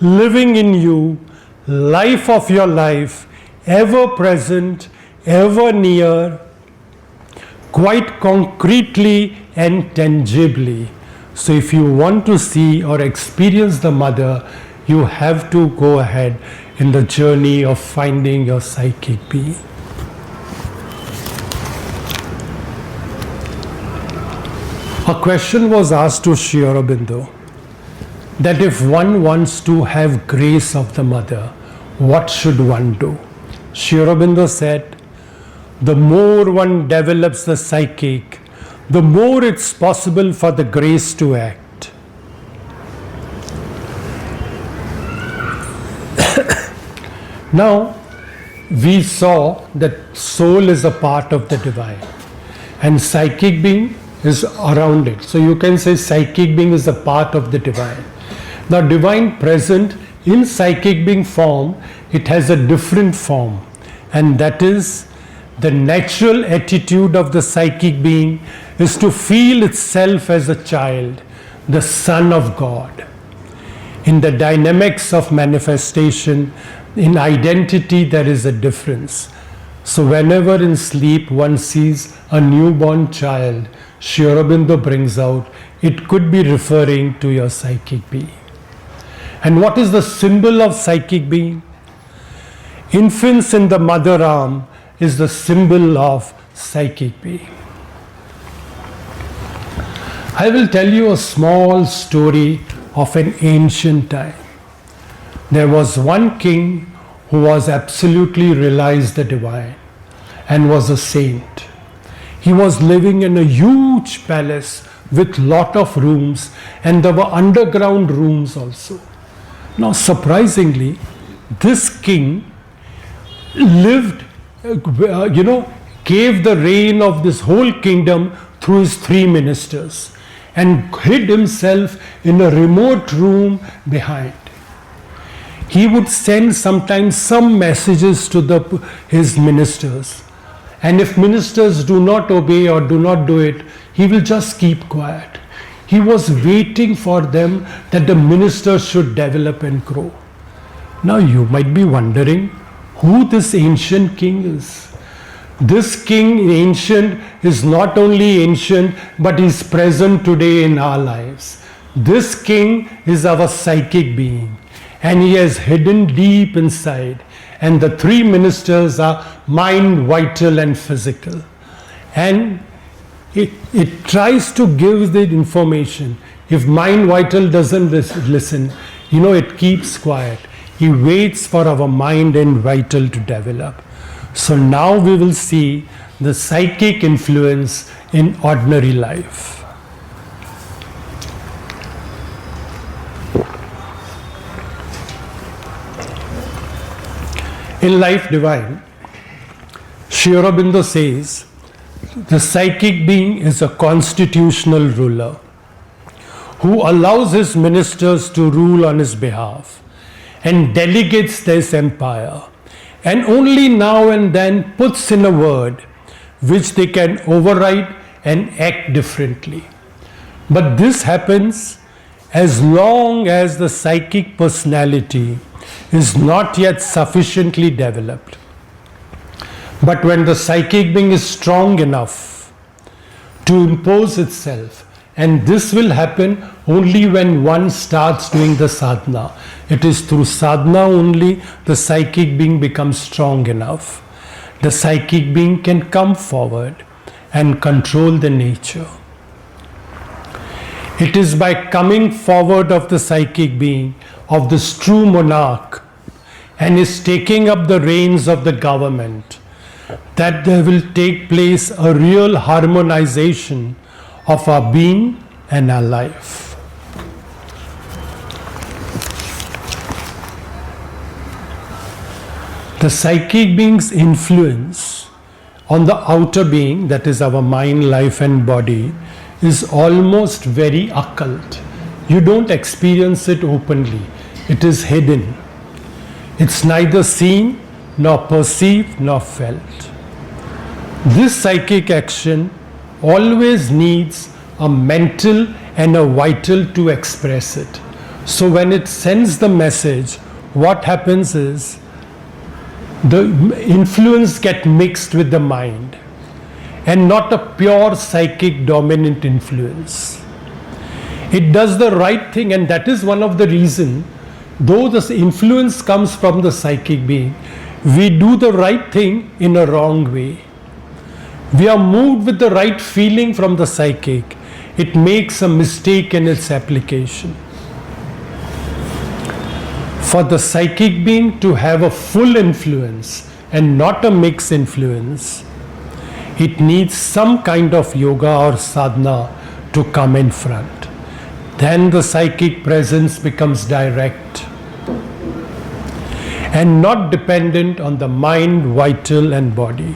living in you, life of your life, ever present, ever near, quite concretely and tangibly. So if you want to see or experience the mother, you have to go ahead in the journey of finding your psychic being. A question was asked to Sri Aurobindo that if one wants to have grace of the mother, what should one do? Sri Aurobindo said, the more one develops the psychic, the more it's possible for the grace to act. Now, we saw that soul is a part of the divine and psychic being is around it. So you can say psychic being is a part of the divine. Now, divine present in psychic being form, it has a different form, and that is the natural attitude of the psychic being is to feel itself as a child, the Son of God. In the dynamics of manifestation, in identity, there is a difference. So whenever in sleep one sees a newborn child, Sri Aurobindo brings out, it could be referring to your psychic being. And what is the symbol of psychic being? Infants in the mother arm is the symbol of psychic being. I will tell you a small story of an ancient time. There was one king who was absolutely realized the divine and was a saint. He was living in a huge palace with lot of rooms, and there were underground rooms also. Now surprisingly, this king lived, gave the reign of this whole kingdom through his 3 ministers and hid himself in a remote room behind. He would send sometimes some messages to his ministers, and if ministers do not obey or do not do it, he will just keep quiet. He was waiting for them that the ministers should develop and grow. Now you might be wondering who this ancient king is. This king ancient is not only ancient but is present today in our lives. This king is our psychic being and he has hidden deep inside. And the three ministers are mind, vital and physical. And it tries to give the information. If mind, vital doesn't listen, it keeps quiet. He waits for our mind and vital to develop. So now we will see the psychic influence in ordinary life. In Life Divine, Sri Aurobindo says, the psychic being is a constitutional ruler who allows his ministers to rule on his behalf and delegates this empire, and only now and then puts in a word which they can override and act differently. But this happens as long as the psychic personality is not yet sufficiently developed. But when the psychic being is strong enough to impose itself, and this will happen only when one starts doing the sadhana. It is through sadhana only the psychic being becomes strong enough. The psychic being can come forward and control the nature. It is by coming forward of the psychic being, of this true monarch, and is taking up the reins of the government, that there will take place a real harmonization of our being and our life. The psychic being's influence on the outer being, that is our mind, life and body, is almost very occult. You don't experience it openly. It is hidden. It's neither seen, nor perceived, nor felt. This psychic action always needs a mental and a vital to express it. So when it sends the message, what happens is the influence gets mixed with the mind and not a pure psychic dominant influence. It does the right thing, and that is one of the reasons, though this influence comes from the psychic being, we do the right thing in a wrong way. We are moved with the right feeling from the psychic. It makes a mistake in its application. For the psychic being to have a full influence and not a mixed influence, it needs some kind of yoga or sadhana to come in front. Then the psychic presence becomes direct and not dependent on the mind, vital and body.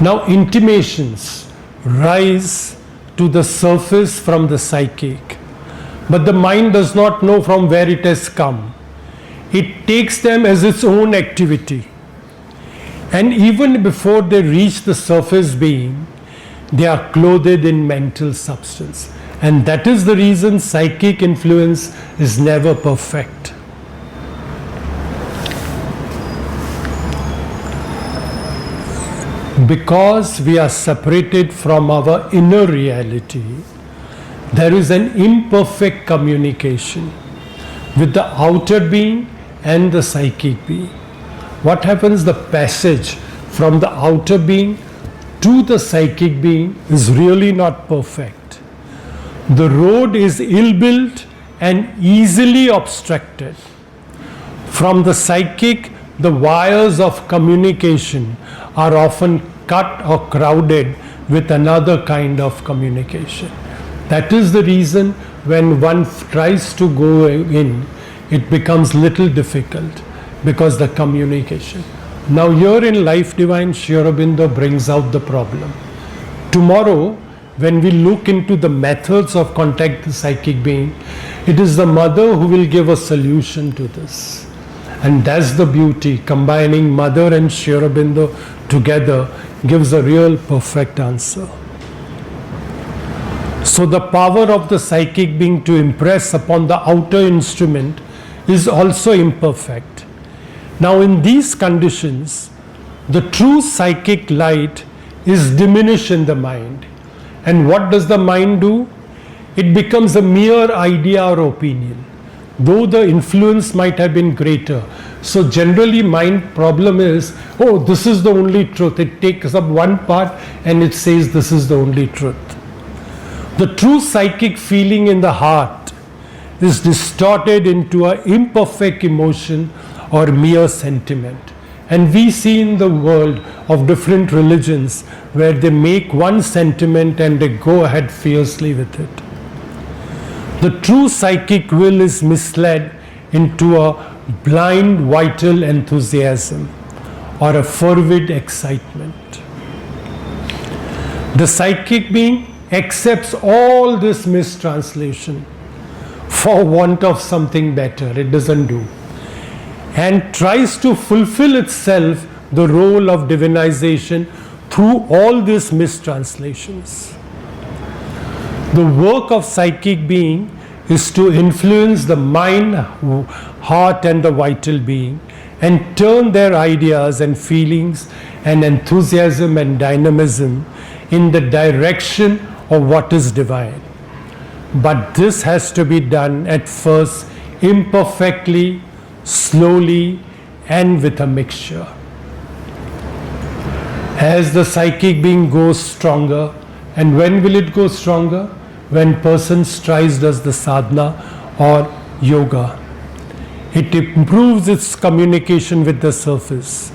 Now intimations rise to the surface from the psychic, but the mind does not know from where it has come. It takes them as its own activity. And even before they reach the surface being, they are clothed in mental substance. And that is the reason psychic influence is never perfect. Because we are separated from our inner reality, there is an imperfect communication with the outer being and the psychic being. What happens? The passage from the outer being to the psychic being is really not perfect. The road is ill-built and easily obstructed. From the psychic, the wires of communication are often cut or crowded with another kind of communication. That is the reason when one tries to go in, it becomes little difficult because the communication. Now here in Life Divine, Sri Aurobindo brings out the problem. Tomorrow, when we look into the methods of contact the psychic being, it is the mother who will give a solution to this. And that's the beauty. Combining mother and Sri Aurobindo together gives a real perfect answer. So the power of the psychic being to impress upon the outer instrument is also imperfect. Now in these conditions, the true psychic light is diminished in the mind. And what does the mind do? It becomes a mere idea or opinion, though the influence might have been greater. So generally mind problem is, oh, this is the only truth. It takes up one part and it says this is the only truth. The true psychic feeling in the heart is distorted into an imperfect emotion or mere sentiment. And we see in the world of different religions where they make one sentiment and they go ahead fiercely with it. The true psychic will is misled into a blind vital enthusiasm or a fervid excitement. The psychic being accepts all this mistranslation for want of something better. It doesn't do. And tries to fulfill itself the role of divinization through all these mistranslations. The work of psychic being is to influence the mind, heart and the vital being and turn their ideas and feelings and enthusiasm and dynamism in the direction of what is divine. But this has to be done at first imperfectly, slowly and with a mixture. As the psychic being goes stronger, and when will it go stronger? When person does the sadhana or yoga. It improves its communication with the surface.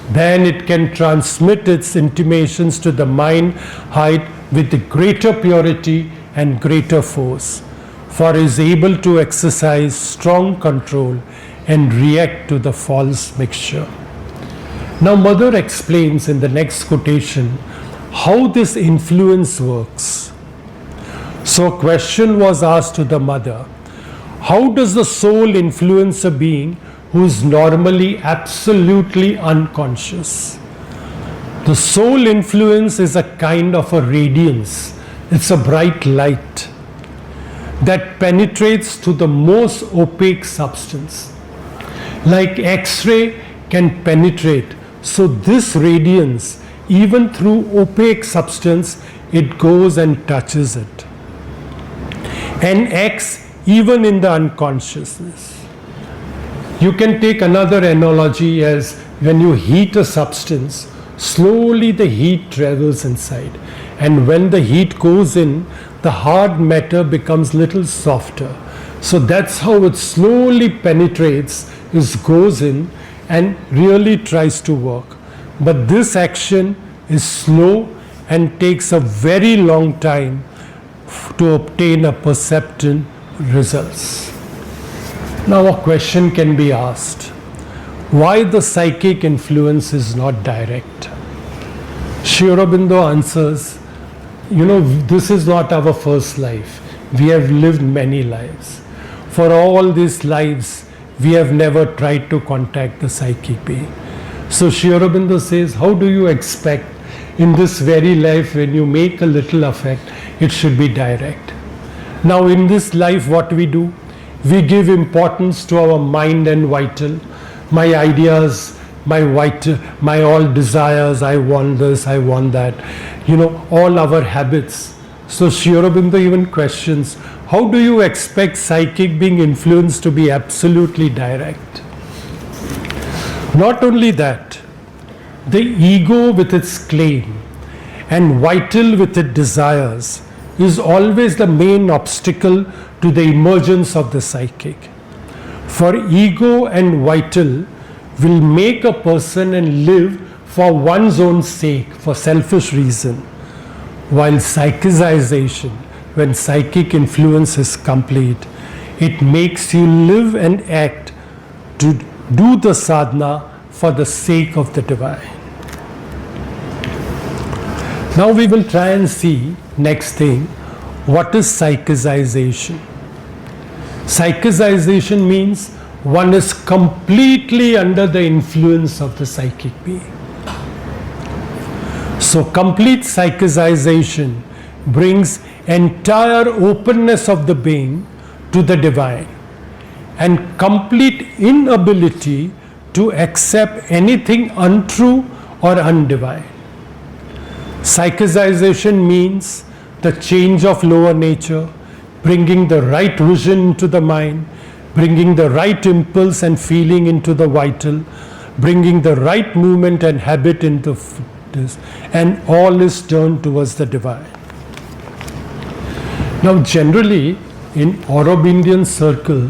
Then it can transmit its intimations to the mind height with the greater purity and greater force, for it is able to exercise strong control and react to the false mixture. Now Mother explains in the next quotation how this influence works. So a question was asked to the mother, how does the soul influence a being who is normally absolutely unconscious? The soul influence is a kind of a radiance. It's a bright light that penetrates to the most opaque substance. Like X-ray can penetrate, so this radiance, even through opaque substance, it goes and touches it. And X even in the unconsciousness. You can take another analogy as when you heat a substance, slowly the heat travels inside. And when the heat goes in, the hard matter becomes little softer. So that's how it slowly penetrates, goes in and really tries to work. But this action is slow and takes a very long time to obtain a perceptive results. Now a question can be asked, why the psychic influence is not direct? Sri Aurobindo answers, this is not our first life. We have lived many lives. For all these lives, we have never tried to contact the psychic being. So Sri Aurobindo says, how do you expect in this very life when you make a little effect, it should be direct? Now in this life what we do? We give importance to our mind and vital, my ideas, my vital, my all desires, I want this, I want that, all our habits. So Sri Aurobindo even questions, how do you expect psychic being influenced to be absolutely direct? Not only that, the ego with its claim and vital with its desires is always the main obstacle to the emergence of the psychic. For ego and vital will make a person and live for one's own sake, for selfish reason, while psychization, when psychic influence is complete, it makes you live and act to do the sadhana for the sake of the divine. Now we will try and see next thing, what is psychization? Psychization means one is completely under the influence of the psychic being. So complete psychization brings entire openness of the being to the divine, and complete inability to accept anything untrue or undivine. Psychization means the change of lower nature, bringing the right vision into the mind, bringing the right impulse and feeling into the vital, bringing the right movement and habit into this, and all is turned towards the divine. Now, generally, in Aurobindian circle,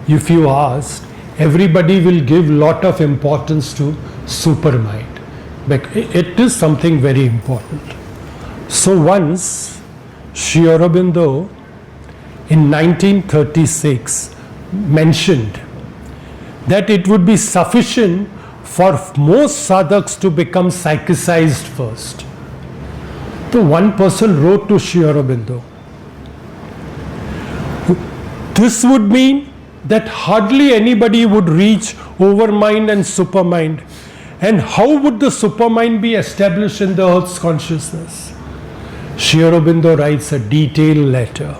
if you ask, everybody will give lot of importance to supermind. But it is something very important. So once, Sri Aurobindo in 1936 mentioned that it would be sufficient for most sadhaks to become psychicized first. So one person wrote to Sri Aurobindo. This would mean that hardly anybody would reach overmind and supermind. And how would the supermind be established in the earth's consciousness? Sri Aurobindo writes a detailed letter.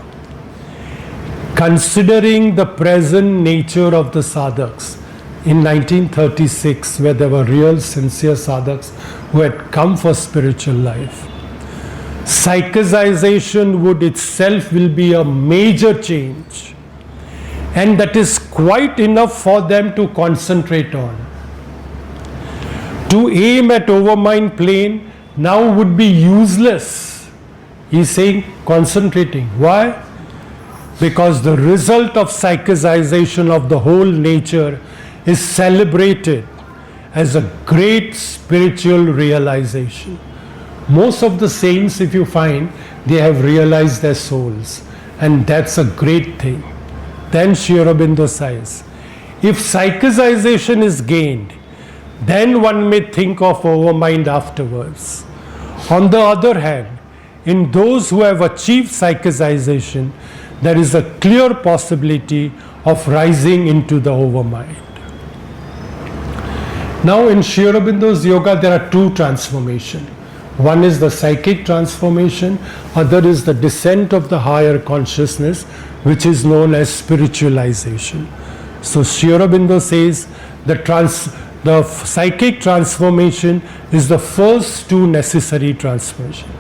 Considering the present nature of the sadhaks in 1936, where there were real sincere sadhaks who had come for spiritual life, psychization would itself will be a major change, and that is quite enough for them to concentrate on. To aim at overmind plane now would be useless. He's saying concentrating. Why? Because the result of psychization of the whole nature is celebrated as a great spiritual realization. Most of the saints, if you find, they have realized their souls, and that's a great thing. Then Sri Aurobindo says, if psychization is gained, then one may think of overmind afterwards. On the other hand, in those who have achieved psychization, there is a clear possibility of rising into the overmind. Now in Sri Aurobindo's yoga there are two transformations. One is the psychic transformation, other is the descent of the higher consciousness, which is known as spiritualization. So Sri Aurobindo says the psychic transformation is the first two necessary transformation.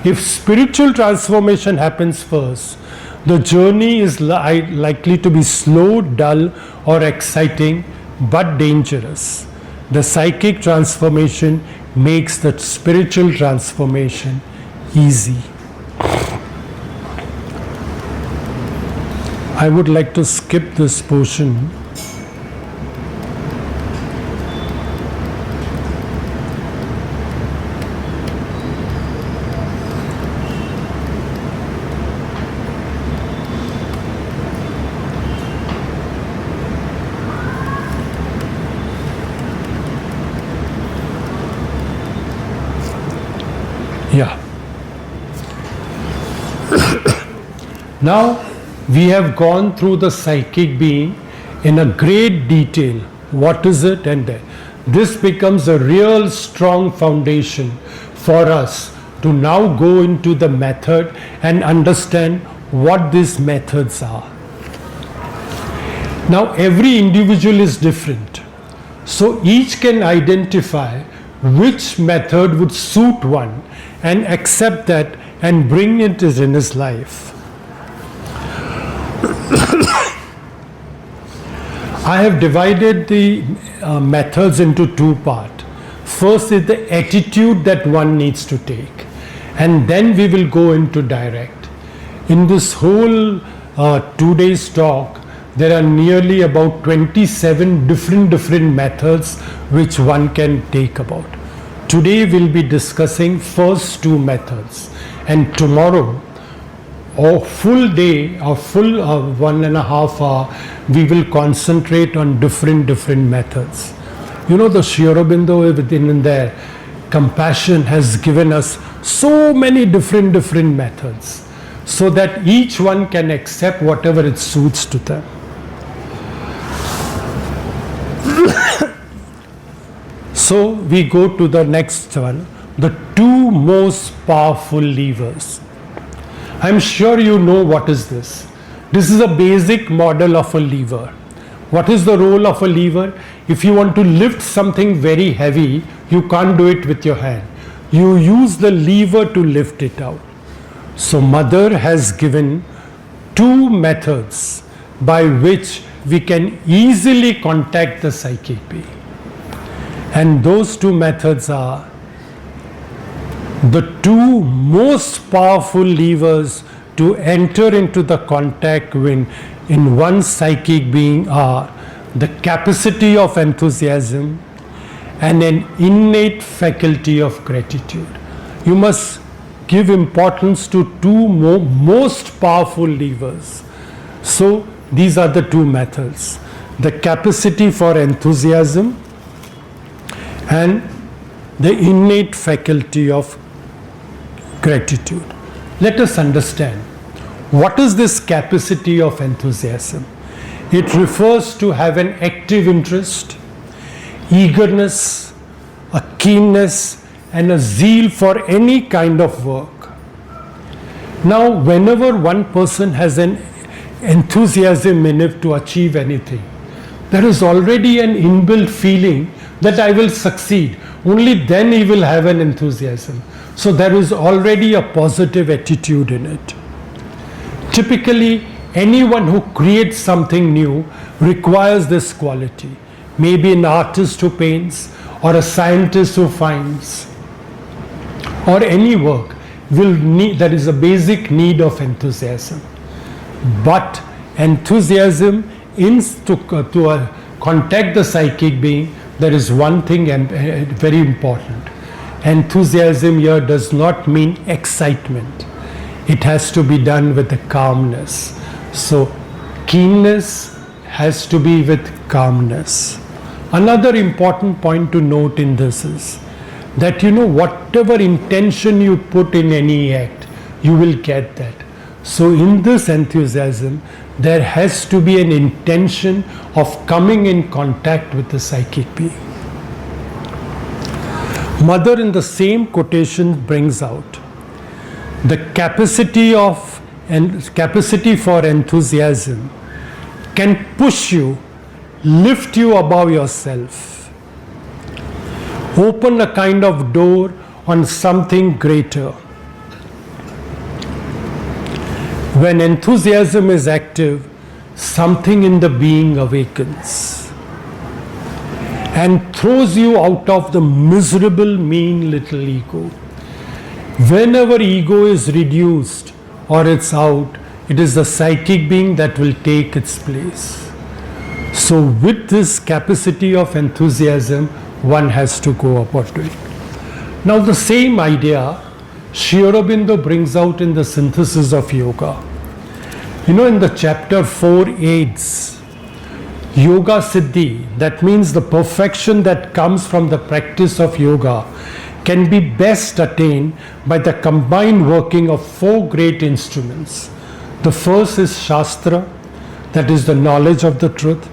If spiritual transformation happens first, the journey is likely to be slow, dull, or exciting, but dangerous. The psychic transformation makes the spiritual transformation easy. I would like to skip this portion. Yeah. Now we have gone through the psychic being in a great detail. What is it? And this becomes a real strong foundation for us to now go into the method and understand what these methods are. Now every individual is different. So each can identify which method would suit one and accept that and bring it in his life. I have divided the methods into two parts. First is the attitude that one needs to take, and then we will go into direct. In this whole 2 days talk, there are nearly about 27 different methods which one can take about. Today we'll be discussing first two methods, and tomorrow, or full day or full 1.5 hour, we will concentrate on different methods. You know, the Sri Aurobindo within there, compassion has given us so many different methods, so that each one can accept whatever it suits to them. So we go to the next one, the two most powerful levers. I'm sure you know what is this. This is a basic model of a lever. What is the role of a lever? If you want to lift something very heavy, you can't do it with your hand. You use the lever to lift it out. So Mother has given two methods by which we can easily contact the psychic being. And those two methods are the two most powerful levers to enter into the contact in one psychic being are the capacity of enthusiasm and an innate faculty of gratitude. You must give importance to two most powerful levers. So these are the two methods: the capacity for enthusiasm and the innate faculty of gratitude. Let us understand, what is this capacity of enthusiasm? It refers to have an active interest, eagerness, a keenness, and a zeal for any kind of work. Now, whenever one person has an enthusiasm in it to achieve anything, there is already an inbuilt feeling that I will succeed. Only then he will have an enthusiasm. So there is already a positive attitude in it. Typically, anyone who creates something new requires this quality. Maybe an artist who paints, or a scientist who finds, or any work will need, there is a basic need of enthusiasm. But enthusiasm to contact the psychic being, there is one thing very important. Enthusiasm here does not mean excitement. It has to be done with a calmness. So keenness has to be with calmness. Another important point to note in this is that whatever intention you put in any act, you will get that. So in this enthusiasm, there has to be an intention of coming in contact with the psychic being. Mother in the same quotation brings out the capacity for enthusiasm can push you, lift you above yourself, open a kind of door on something greater. When enthusiasm is active, something in the being awakens and throws you out of the miserable, mean little ego. Whenever ego is reduced or it's out, it is the psychic being that will take its place. So with this capacity of enthusiasm, one has to go about it. Now the same idea Sri Aurobindo brings out in the Synthesis of Yoga. In the chapter 4 aids, Yoga Siddhi, that means the perfection that comes from the practice of yoga, can be best attained by the combined working of 4 great instruments. The first is Shastra, that is the knowledge of the truth.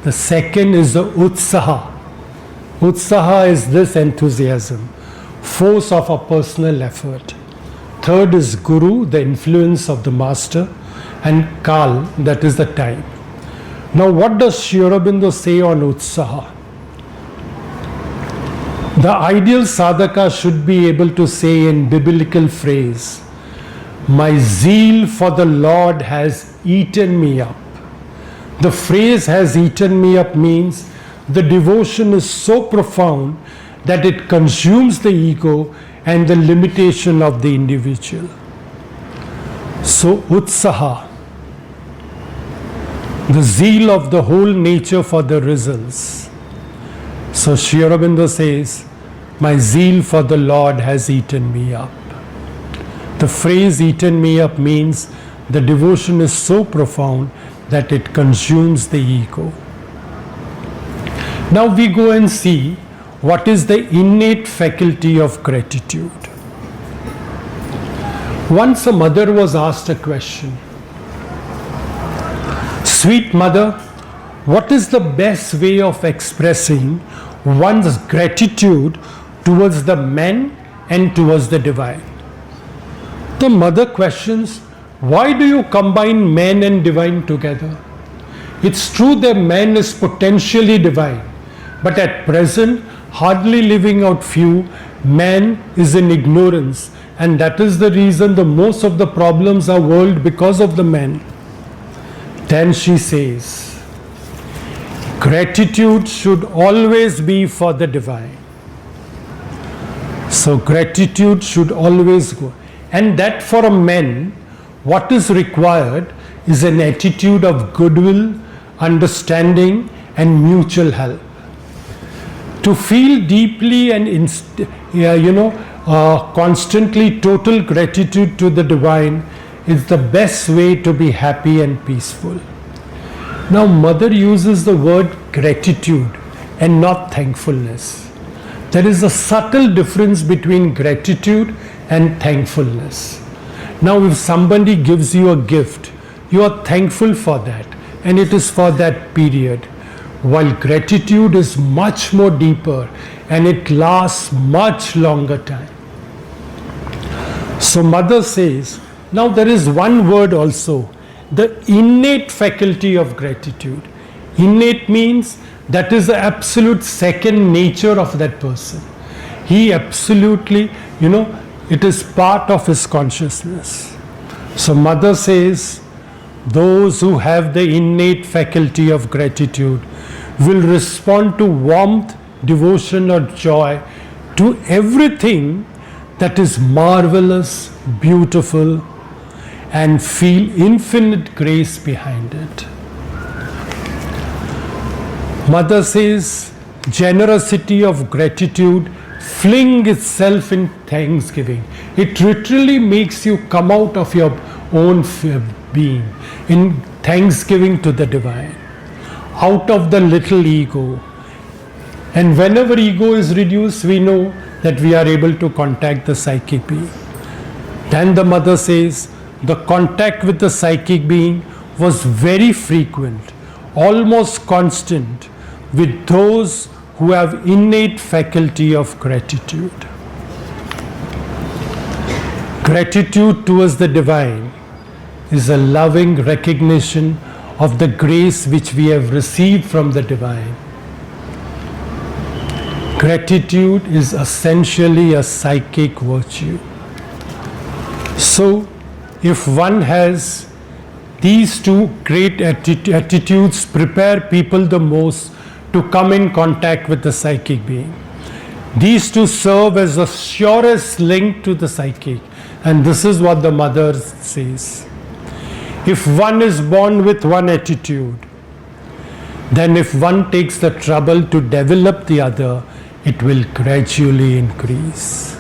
The second is the Utsaha. Utsaha is this enthusiasm, force of a personal effort. Third is Guru, the influence of the master, and Kal, that is the time. Now what does Sri Aurobindo say on Utsaha? The ideal sadhaka should be able to say in biblical phrase, "My zeal for the Lord has eaten me up." The phrase "has eaten me up" means the devotion is so profound that it consumes the ego and the limitation of the individual. So Utsaha, the zeal of the whole nature for the results. So Sri Aurobindo says, "My zeal for the Lord has eaten me up." The phrase "eaten me up" means the devotion is so profound that it consumes the ego. Now we go and see what is the innate faculty of gratitude. Once a mother was asked a question. "Sweet mother, what is the best way of expressing one's gratitude towards the men and towards the divine?" The mother questions, why do you combine man and divine together? It's true that man is potentially divine, but at present, hardly living out few, man is in ignorance, and that is the reason the most of the problems are world because of the man. Then she says, gratitude should always be for the divine. So gratitude should always go. And that for a man, what is required is an attitude of goodwill, understanding and mutual help. To feel deeply and constantly total gratitude to the divine is the best way to be happy and peaceful. Now Mother uses the word gratitude and not thankfulness. There is a subtle difference between gratitude and thankfulness. Now if somebody gives you a gift, you are thankful for that, and it is for that period. While gratitude is much more deeper and it lasts much longer time. So Mother says, now there is one word also, the innate faculty of gratitude. Innate means that is the absolute second nature of that person. He absolutely, it is part of his consciousness. So Mother says, those who have the innate faculty of gratitude will respond to warmth, devotion or joy to everything that is marvelous, beautiful, and feel infinite grace behind it. Mother says, generosity of gratitude fling itself in thanksgiving. It literally makes you come out of your own being in thanksgiving to the divine, out of the little ego. And whenever ego is reduced, we know that we are able to contact the psychic being. Then the Mother says, the contact with the psychic being was very frequent, almost constant, with those who have innate faculty of gratitude. Gratitude towards the divine is a loving recognition of the grace which we have received from the divine. Gratitude is essentially a psychic virtue. So, if one has these two great attitudes, prepare people the most to come in contact with the psychic being. These two serve as the surest link to the psychic, and this is what the Mother says. If one is born with one attitude, then if one takes the trouble to develop the other, it will gradually increase.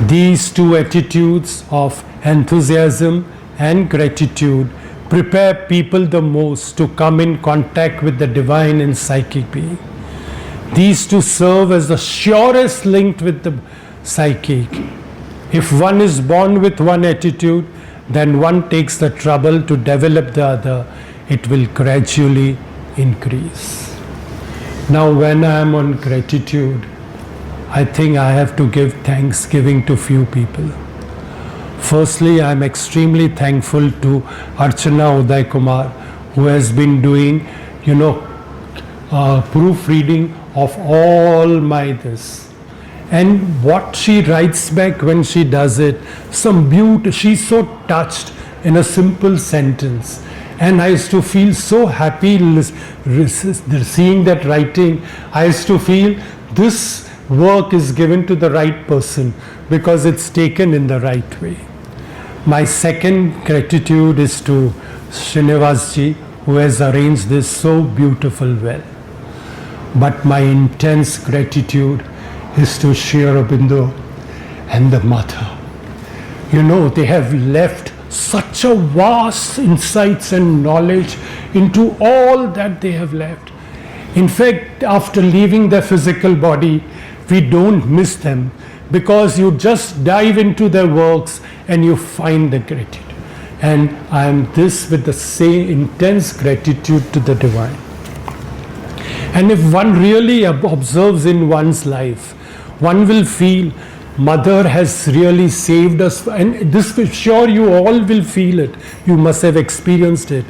These two attitudes of enthusiasm and gratitude prepare people the most to come in contact with the divine and psychic being. These two serve as the surest link with the psychic. If one is born with one attitude, then one takes the trouble to develop the other, it will gradually increase. Now when I am on gratitude, I think I have to give thanksgiving to few people. Firstly, I am extremely thankful to Archana Uday Kumar, who has been doing, proofreading of all my this. And what she writes back when she does it, some beauty, she's so touched in a simple sentence. And I used to feel so happy seeing that writing. I used to feel this work is given to the right person because it's taken in the right way. My second gratitude is to Srinivasji, who has arranged this so beautiful well. But my intense gratitude is to Sri Aurobindo and the Mother. They have left such a vast insights and knowledge into all that they have left. In fact, after leaving the physical body, we don't miss them because you just dive into their works and you find the gratitude. And I am this with the same intense gratitude to the divine. And if one really observes in one's life, one will feel Mother has really saved us, and this for sure you all will feel it. You must have experienced it.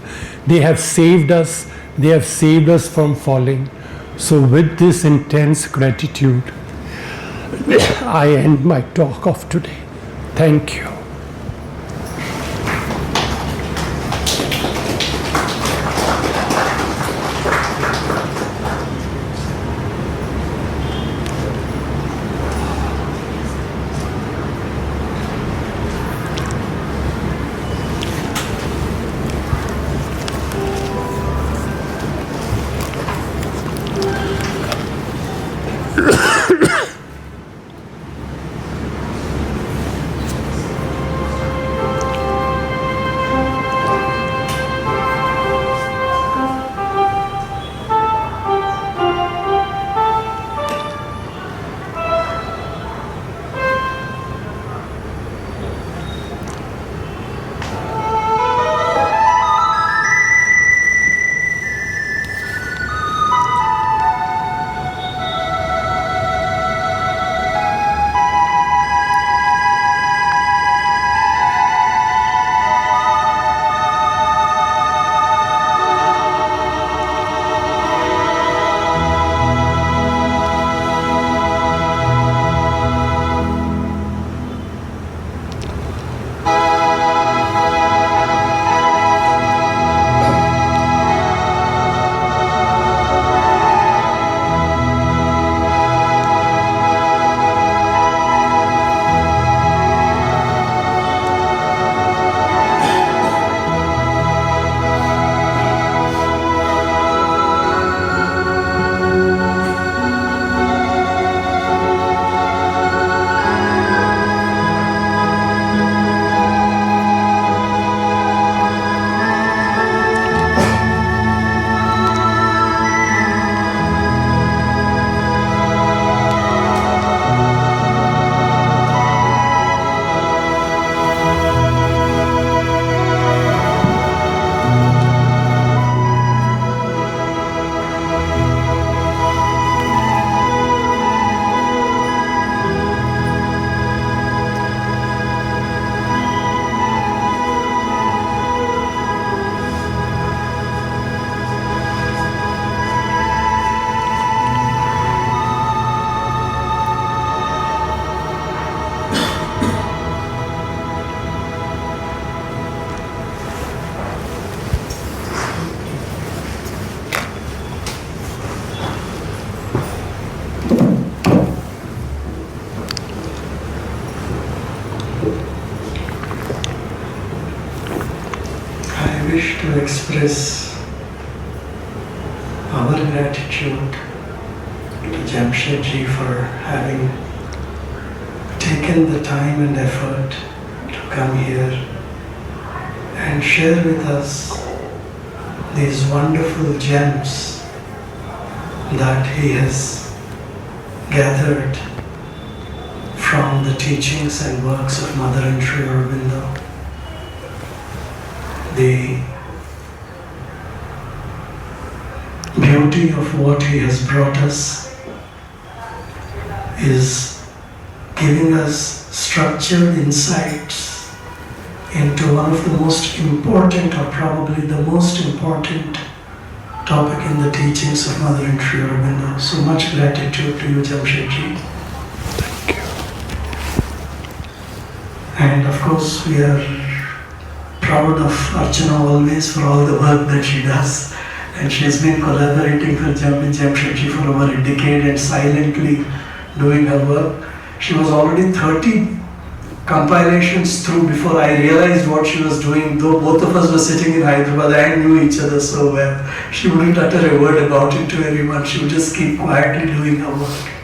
They have saved us. They have saved us from falling. So with this intense gratitude, I end my talk of today. Thank you. Wish to express our gratitude to Jamshedji for having taken the time and effort to come here and share with us these wonderful gems that he has gathered from the teachings and works of Mother and Sri Aurobindo. The beauty of what he has brought us is giving us structured insights into one of the most important, or probably the most important topic in the teachings of Mother and Sri Aurobindo. So much gratitude to you, Jamshedji. Thank you. And of course, we are proud of Archana always for all the work that she does. And she has been collaborating with Jamshedji for over a decade and silently doing her work. She was already 30 compilations through before I realized what she was doing, though both of us were sitting in Hyderabad and knew each other so well. She wouldn't utter a word about it to anyone. She would just keep quietly doing her work.